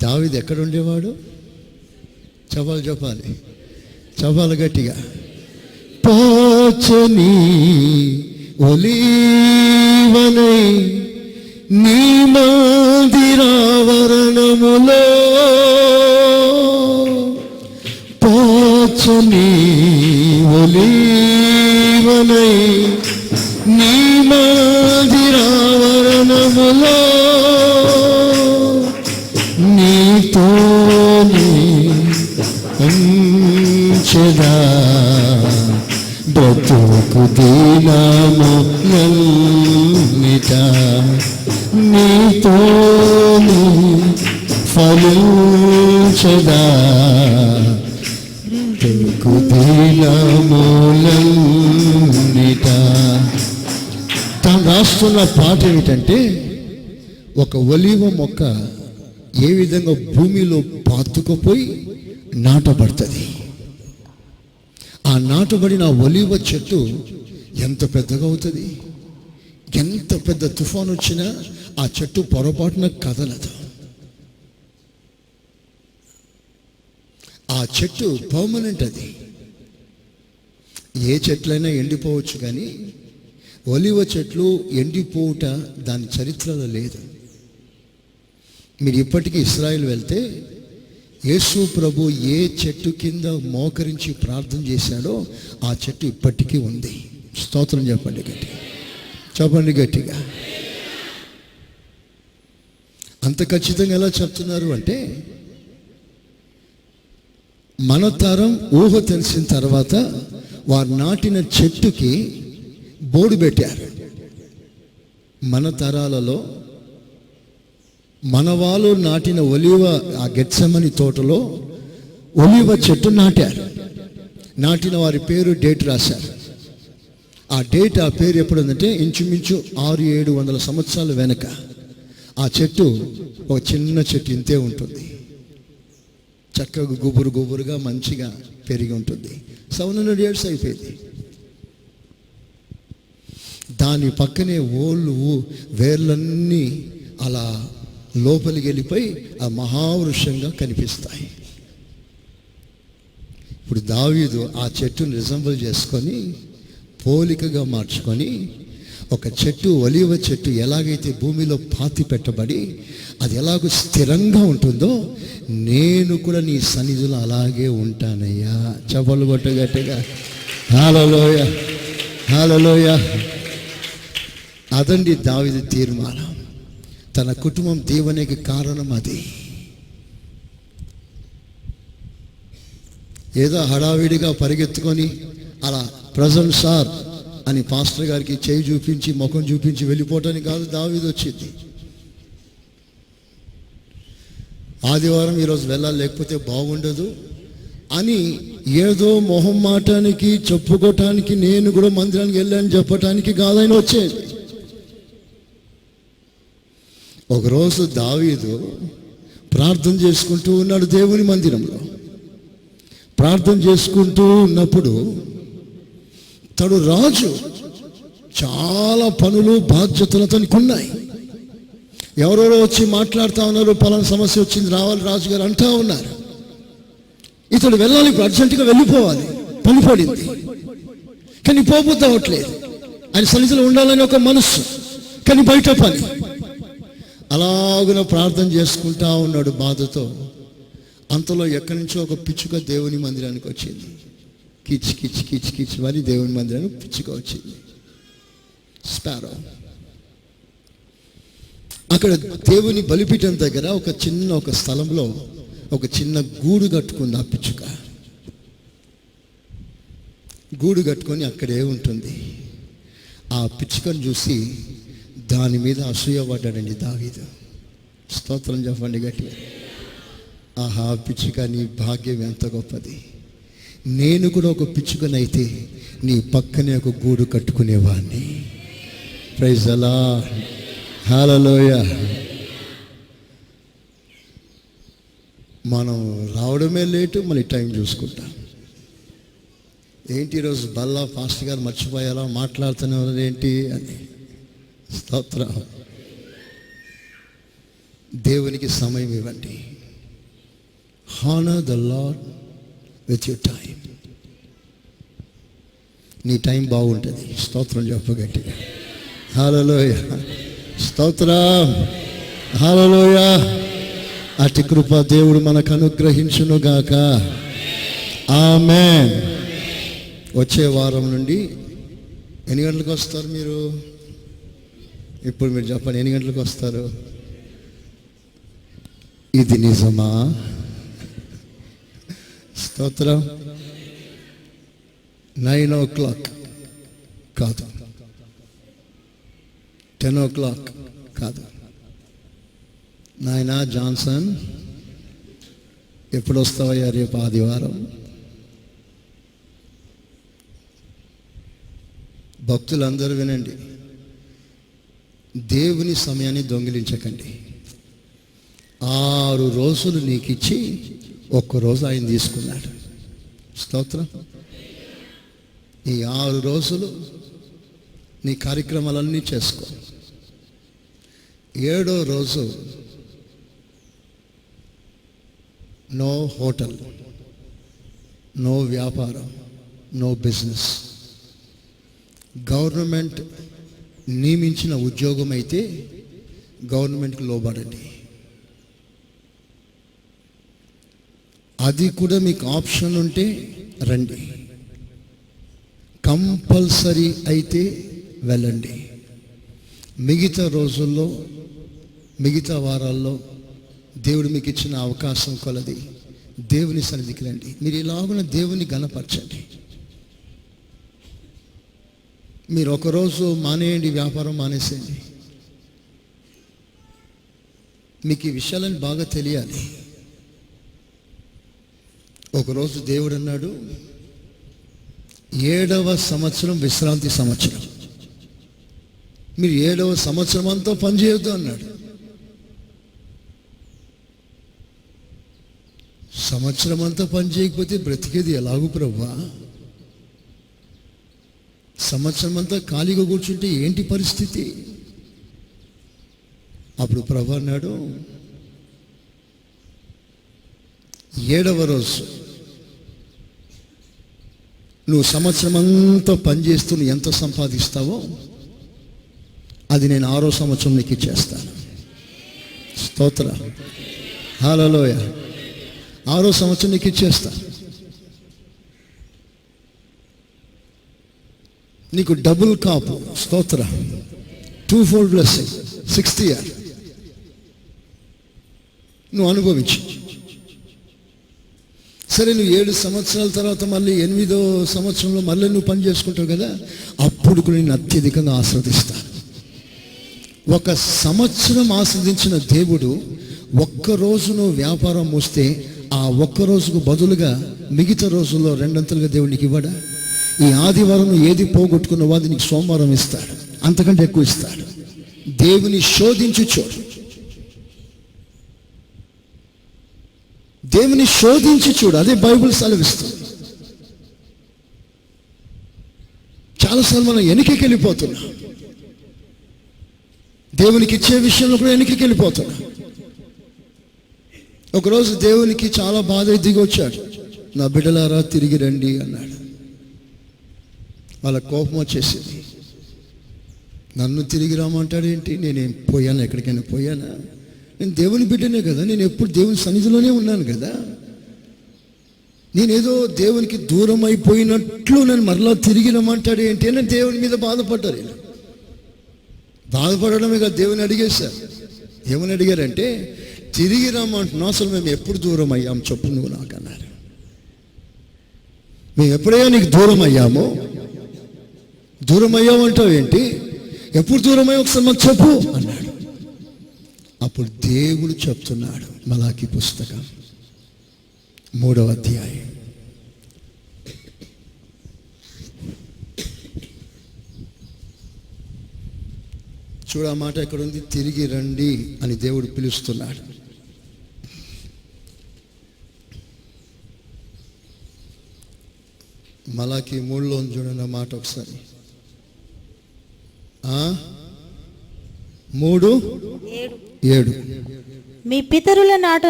దావీదు ఎక్కడ ఉండేవాడు? చెప్పాలి గట్టిగా. పచ్చని ఒలీవనై నీ మందిరావరణములో, పచ్చని ఒలీవనై నీ మందిరావరణములో, నీతోనే ఉంచెదా బ్రతుకు దినములన్నిట, నీతోనే ఫలించెదా బ్రతుకు దినములన్నిట. తాను రాస్తున్న పాట ఏమిటంటే, ఒక ఒలీవ మొక్క ఏ విధంగా భూమిలో పాతుకుపోయి నాటబడుతుంది. ఆ నాటబడిన ఒలీవ చెట్టు ఎంత పెద్దగా అవుతుంది. ఎంత పెద్ద తుఫాను వచ్చినా ఆ చెట్టు పొరపాటున కదలదు. ఆ చెట్టు పర్మనెంట్. అది ఏ చెట్లైనా ఎండిపోవచ్చు, కానీ ఒలీవ చెట్లు ఎండిపోవుట దాని చరిత్రలో లేదు. మీరు ఇప్పటికీ ఇశ్రాయేల్ వెళ్తే యేసు ప్రభు ఏ చెట్టు కింద మోకరించి ప్రార్థన చేశాడో ఆ చెట్టు ఇప్పటికీ ఉంది. స్తోత్రం చెప్పండి గట్టిగా. అంత ఖచ్చితంగా ఎలా చెప్తున్నారు అంటే, మన తరం ఊహ తెలిసిన తర్వాత వారు నాటిన చెట్టుకి బోర్డు పెట్టారు. మన తరాలలో మన వాళ్ళు నాటిన ఒలీవ, ఆ గెత్సెమని తోటలో ఒలీవ చెట్టు నాటారు. నాటిన వారి పేరు, డేట్ రాశారు. ఆ డేట్, ఆ పేరు ఎప్పుడుందంటే ఇంచుమించు 600-700 సంవత్సరాల వెనక. ఆ చెట్టు ఒక చిన్న చెట్టు ఇంతే ఉంటుంది. చక్కగా గుబురుగా మంచిగా పెరిగి ఉంటుంది. 700 years అయిపోయింది. దాని పక్కనే వేర్లన్నీ అలా లోపలికి వెళ్ళిపోయి ఆ మహావృక్షంగా కనిపిస్తాయి. ఇప్పుడు దావీదు ఆ చెట్టును రిజంబుల్ చేసుకొని, పోలికగా మార్చుకొని, ఒక చెట్టు, ఒలీవ చెట్టు ఎలాగైతే భూమిలో పాతి పెట్టబడి అది ఎలాగో స్థిరంగా ఉంటుందో, నేను కూడా నీ సన్నిధిలో అలాగే ఉంటానయ్యా. చపలు కొట్టు గట్టిగా. హల్లెలూయ, హల్లెలూయ. అదండి దావీదు తీర్మానం. తన కుటుంబం దీవెనకి కారణం అది. ఏదో హడావిడిగా పరిగెత్తుకొని అలా ప్రజెంట్ సార్ అని పాస్టర్ గారికి చేయి చూపించి, ముఖం చూపించి వెళ్ళిపోవటానికి కాదు దావీదు వచ్చింది. ఆదివారం ఈరోజు వెళ్ళాలి, లేకపోతే బాగుండదు అని ఏదో మొహం మాటానికి, చెప్పుకోవటానికి, నేను కూడా మందిరానికి వెళ్ళాను చెప్పటానికి కాదని వచ్చేది. ఒకరోజు దావీదు ప్రార్థన చేసుకుంటూ ఉన్నాడు దేవుని మందిరంలో. ప్రార్థన చేసుకుంటూ ఉన్నప్పుడు తడు రాజు చాలా పనులు, బాధ్యతలు అతనికి ఉన్నాయి. ఎవరెవరో వచ్చి మాట్లాడుతూ ఉన్నారు, పలానా సమస్య వచ్చింది, రావాలి రాజుగారు అంటూ ఉన్నారు. ఇతడు వెళ్ళాలి, ఇప్పుడు అర్జెంటుగా వెళ్ళిపోవాలి, పని పడింది. కానీ పోబుద్ది అవ్వట్లేదు. ఆయన సన్నిధిలో ఉండాలని ఒక మనస్సు, కానీ బయట పని. అలాగున ప్రార్థన చేసుకుంటా ఉన్నాడు బాధతో. అంతలో ఎక్కడి నుంచో ఒక పిచ్చుక దేవుని మందిరానికి వచ్చింది. కిచ్ కిచ్ కిచ్ కిచ్ మరి దేవుని మందిరానికి పిచ్చుక వచ్చింది, స్పారో. అక్కడ దేవుని బలిపీఠం దగ్గర ఒక స్థలంలో ఒక చిన్న గూడు కట్టుకుంది ఆ పిచ్చుక. గూడు కట్టుకొని అక్కడే ఉంటుంది. ఆ పిచ్చుకను చూసి దాని మీద అసూయపడ్డాడండి దావీదు. స్తోత్రం చెప్పండి గట్టిగా. ఆహా పిచ్చుక, నీ భాగ్యం ఎంత గొప్పది. నేను కూడా ఒక పిచ్చుకనైతే నీ పక్కనే ఒక గూడు కట్టుకునేవాడిని. ప్రైజ్ ది లార్డ్, హల్లెలూయ. మనం రావడమే లేటు, మళ్ళీ టైం చూసుకుంటాం. ఏంటి ఈరోజు బల్లా పాస్టర్ గారు మర్చిపోయారా, మాట్లాడుతున్నారు ఏంటి అని. స్తోత్రం. దేవునికి సమయం ఇవ్వండి. Honour the lord with your time. నీ టైం బాగుంటుంది. స్తోత్రం చెప్పగట్టిగా. హల్లెలూయా, స్తోత్రం, హల్లెలూయా. అతి కృప దేవుడు మనకు అనుగ్రహించును గాక. ఆమేన్. వచ్చే వారం నుండి ఎన్ని గంటలకు వస్తారు మీరు? ఇప్పుడు మీరు చెప్పండి, ఎన్ని గంటలకు వస్తారు? ఇది నిజమా? స్తోత్రం. 9 o'clock కాదు, 10 o'clock కాదు. నాయనా జాన్సన్, ఎప్పుడు వస్తావయ్యా? రేపు ఆదివారం. భక్తులందరూ వినండి, దేవుని సమయాన్ని దొంగిలించకండి. 6 రోజులు నీకు ఇచ్చి ఒక్కరోజు ఆయన తీసుకున్నాడు. స్తోత్రం. ఈ 6 రోజులు నీ కార్యక్రమాలన్నీ చేసుకో. 7వ రోజు నో హోటల్, నో వ్యాపారం, నో బిజినెస్. గవర్నమెంట్ నియమించిన ఉద్యోగం అయితే గవర్నమెంట్కి లోబడండి. అది కూడా మీకు ఆప్షన్ ఉంటే రండి. కంపల్సరీ అయితే వెళ్ళండి. మిగతా రోజుల్లో, మిగతా వారాల్లో దేవుడు మీకు ఇచ్చిన అవకాశం కొలది దేవుని సన్నిధికి రండి. మీరు ఇలాగున దేవుని ఘనపరచండి. మీరు ఒకరోజు మానేయండి, వ్యాపారం మానేసేయండి. మీకు ఈ విషయాలను బాగా తెలియాలి. ఒకరోజు దేవుడు అన్నాడు, 7వ సంవత్సరం విశ్రాంతి సంవత్సరం, మీరు 7వ సంవత్సరం అంతా పనిచేయొద్దు అన్నాడు. సంవత్సరం అంతా పని చేయకపోతే బ్రతికేది ఎలాగూ ప్రభువా? సంవత్సరం అంతా ఖాళీగా కూర్చుంటే ఏంటి పరిస్థితి? అప్పుడు ప్రభు అన్నాడు, 7వ రోజు నువ్వు సంవత్సరం అంతా పనిచేస్తూ నువ్వు ఎంత సంపాదిస్తావో అది నేను 6వ సంవత్సరం నీకు ఇచ్చేస్తాను. స్తోత్ర, హల్లెలూయా. 6వ సంవత్సరం నీకు ఇచ్చేస్తా. నీకు డబుల్ కాపు. స్తోత్ర, 2-fold బ్లెస్సింగ్. 6th year నువ్వు అనుభవించు. సరే, నువ్వు 7 సంవత్సరాల తర్వాత మళ్ళీ 8వ సంవత్సరంలో మళ్ళీ నువ్వు పని చేసుకుంటావు కదా, అప్పుడు కూడా నేను అత్యధికంగా ఆస్వాదిస్తాను. ఒక సంవత్సరం ఆస్వాదించిన దేవుడు ఒక్కరోజు నువ్వు వ్యాపారం మోస్తే ఆ ఒక్క రోజుకు బదులుగా మిగతా రోజుల్లో 2 దేవునికి ఇవ్వడా? ఈ ఆదివారం నువ్వు ఏది పోగొట్టుకున్నావో అది నీకు సోమవారం ఇస్తాడు, అంతకంటే ఎక్కువ ఇస్తాడు. దేవుని శోధించు చూడు, దేవుని శోధించి చూడు. అదే బైబిల్ సెలవిస్తుంది. చాలాసార్లు మనం వెనక్కి వెళ్ళిపోతున్నాం, దేవునికి ఇచ్చే విషయంలో కూడా వెనక్కి వెళ్ళిపోతున్నాం. ఒకరోజు దేవునికి చాలా బాధ దిగి వచ్చాడు. నా బిడ్డలారా తిరిగి రండి అన్నాడు. వాళ్ళ కోపం వచ్చేసింది. నన్ను తిరిగి రామంటాడేంటి? నేనేం పోయాను? ఎక్కడికైనా పోయానా? నేను దేవుని బిడ్డనే కదా, నేను ఎప్పుడు దేవుని సన్నిధిలోనే ఉన్నాను కదా. నేనేదో దేవునికి దూరం అయిపోయినట్లు నన్ను మరలా తిరిగి రమ్మంటాడేంటి అని దేవుని మీద బాధపడ్డారు. బాధపడడమే కదా, దేవుని అడిగేశారు. ఏమని అడిగారంటే, తిరిగి రమ్మంటున్నావు, అసలు మేము ఎప్పుడు దూరం అయ్యాము చెప్పు నువ్వు నాకు అన్నారు. మేము ఎప్పుడైనా నీకు దూరం అయ్యామో? దూరం అయ్యామంటావు ఏంటి? ఎప్పుడు దూరం అయ్యా ఒకసారి మాకు చెప్పు అన్నాడు. అప్పుడు దేవుడు చెప్తున్నాడు, మలాకి పుస్తకం 3వ అధ్యాయం చూడ మాట ఎక్కడ ఉంది? తిరిగి రండి అని దేవుడు పిలుస్తున్నాడు. మలాకి 3లో చూడండి మాట ఒకసారి. 3:7 మీ పితరుల నాట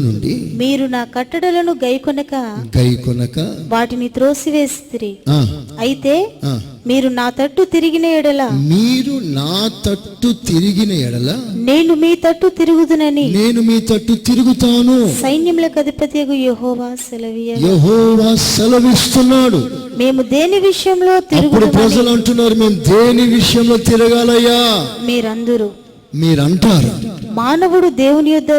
నుండి మీరు నా కట్టడలను గైకొనక వాటిని త్రోసివేసిరి. అయితే మీరు నా తట్టు తిరిగిన ఎడల నేను మీ తట్టు తిరుగుతాను. సైన్యములకు అధిపతియగు యెహోవా సెలవిస్తున్నాడు. మేము దేని విషయంలో ప్రజలు అంటున్నారు, మేము దేని విషయంలో తిరగాలయ్యా? మీరంటారు, మానవుడు దేవుని యొద్ద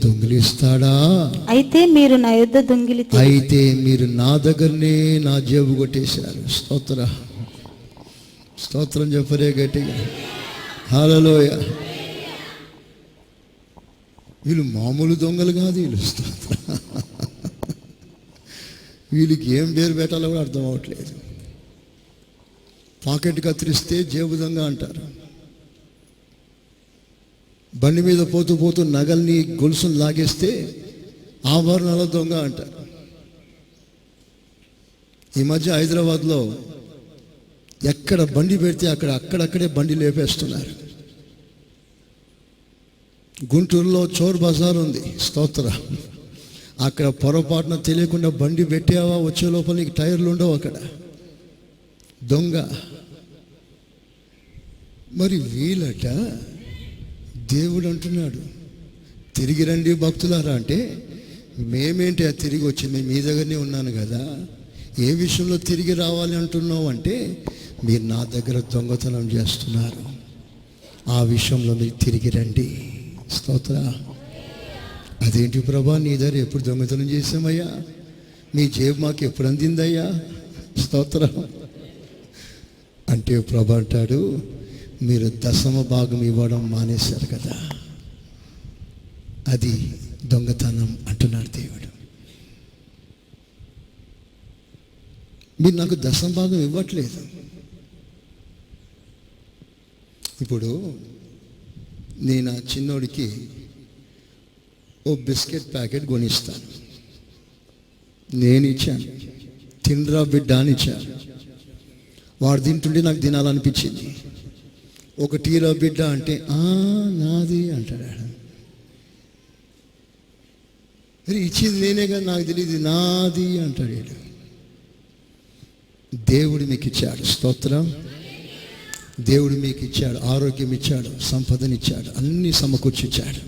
దొంగిలిస్తాడా? అయితే మీరు నా యొద్ద అయితే మీరు నా దగ్గరనే నా జేబు కొట్టేశారు. స్తోత్రం చెప్పరే గట్టిగా, హల్లెలూయా. వీళ్ళు మామూలు దొంగలు కాదు, వీళ్ళు వీళ్ళకి ఏం పేరు పెట్టాలో కూడా అర్థం అవ్వట్లేదు. పాకెట్ కత్తిరిస్తే జేబు దొంగ అంటారు. బండి మీద పోతూ నగల్ని గొలుసును లాగేస్తే ఆభరణాల దొంగ అంటారు. ఈ మధ్య హైదరాబాద్లో ఎక్కడ బండి పెడితే అక్కడక్కడే బండి లేపేస్తున్నారు. గుంటూరులో చోర్ బజార్ ఉంది. స్తోత్ర, అక్కడ పొరపాటున తెలియకుండా బండి పెట్టావా, వచ్చే లోపల నీకు టైర్లు ఉండవు అక్కడ. దొంగ. మరి వీళ్ళట దేవుడు అంటున్నాడు, తిరిగి రండి భక్తులారా అంటే, మేమేంటి ఆ తిరిగి వచ్చి మేము మీ దగ్గరనే ఉన్నాను కదా, ఏ విషయంలో తిరిగి రావాలి అంటున్నావు అంటే, మీరు నా దగ్గర దొంగతనం చేస్తున్నారు, ఆ విషయంలో మీరు తిరిగి రండి. స్తోత్ర. అదేంటి ప్రభా, నీ దగ్గర ఎప్పుడు దొంగతనం చేసామయ్యా? మీ జేబు మాకు ఎప్పుడు అందిందయ్యా? స్తోత్రం. అంటే ప్రభు అంటాడు, మీరు 10వ భాగం ఇవ్వడం మానేశారు కదా, అది దొంగతనం అంటున్నాడు దేవుడు. మీరు నాకు 10వ భాగం ఇవ్వట్లేదు. ఇప్పుడు నేను ఆ చిన్నోడికి ఓ బిస్కెట్ ప్యాకెట్ కొనిస్తాను. నేను ఇచ్చాను, తినరా బిడ్డ అని ఇచ్చాను. వాడు తింటుంటే నాకు తినాలనిపించింది. ఒక టీరా బిడ్డ అంటే నాది అంటాడు. ఇచ్చింది నేనేగా, నాకు తెలియదు, నాది అంటాడు వీడు. దేవుడు మీకు ఇచ్చాడు, స్తోత్రం. దేవుడు మీకు ఇచ్చాడు, ఆరోగ్యం ఇచ్చాడు, సంపదనిచ్చాడు, అన్నీ సమకూర్చిచ్చాడు.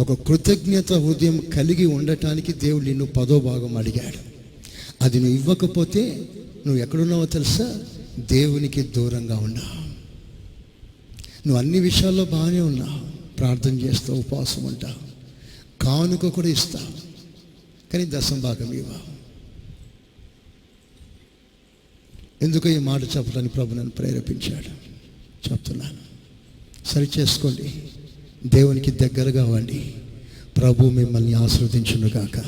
ఒక కృతజ్ఞత హృదయం కలిగి ఉండటానికి దేవుడు నిన్ను 10వ భాగం అడిగాడు. అది నువ్వు ఇవ్వకపోతే నువ్వు ఎక్కడున్నావో తెలుసా? దేవునికి దూరంగా ఉన్నావు. నువ్వు అన్ని విషయాల్లో బాగానే ఉన్నావు, ప్రార్థన చేస్తావు, ఉపవాసం ఉంటావు, కానుక కూడా ఇస్తావు, కానీ 10వ భాగం ఇవ్వవు. ఎందుకు ఈ మాట చెప్పడానికి ప్రభు నన్ను ప్రేరేపించాడు, చెప్తున్నాను. సరి చేసుకోండి, దేవునికి దగ్గరగా అవ్వండి. ప్రభు మిమ్మల్ని ఆశీర్వదించునుగాక.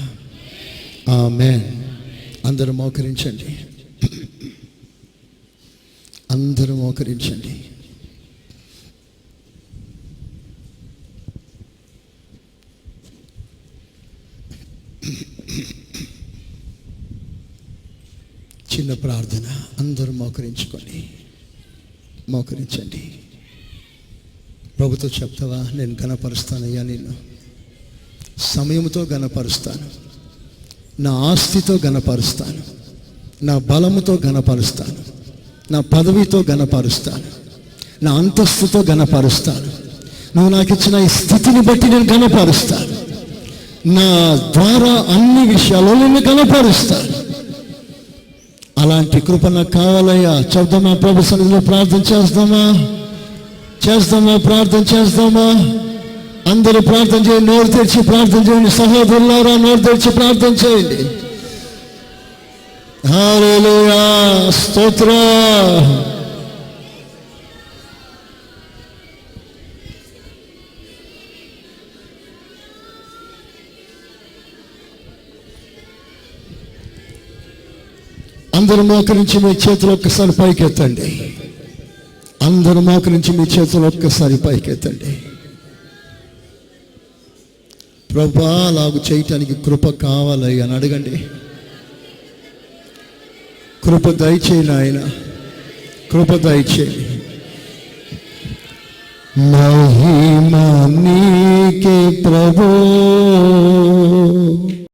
ఆమేన్. అందరూ మోకరించండి, అందరూ మోకరించండి. చిన్న ప్రార్థన, అందరూ మోకరించుకోండి, మోకరించండి. ప్రభుతో చెప్తావా? నేను ఘనపరుస్తానయ్యా, నిన్ను సమయంతో ఘనపరుస్తాను, నా ఆస్తితో ఘనపరుస్తాను, నా బలముతో ఘనపరుస్తాను, నా పదవితో ఘనపరుస్తాను, నా అంతస్తుతో ఘనపరుస్తాను, నువ్వు నాకు ఇచ్చిన ఈ స్థితిని బట్టి నేను ఘనపరుస్తాను, నా ద్వారా అన్ని విషయాల్లో నేను ఘనపరుస్తాను. అలాంటి కృప నాకు కావాలయ్యా. చెప్దామా? ప్రభు సన్నిధిలో ప్రార్థన చేద్దామా? ప్రార్థన చేద్దామా? అందరూ ప్రార్థన చేయండి, నోరు తెరిచి ప్రార్థన చేయండి. సహోదరులారా, నోరు తెరిచి ప్రార్థన చేయండి. హల్లెలూయా, స్తోత్రం. అందరూ మోకరించి మీ చేతులు ఒక్కసారి పైకెత్తండి. అందరూ మోకరించి మీ చేతులు ఒక్కసారి పైకెత్తండి. ప్రభువా, అలాగూ చేయటానికి కృప కావాలి అని అడగండి. కృప దయచేయి నాయన, కృప దయచేయి. మహిమ నీకే ప్రభు.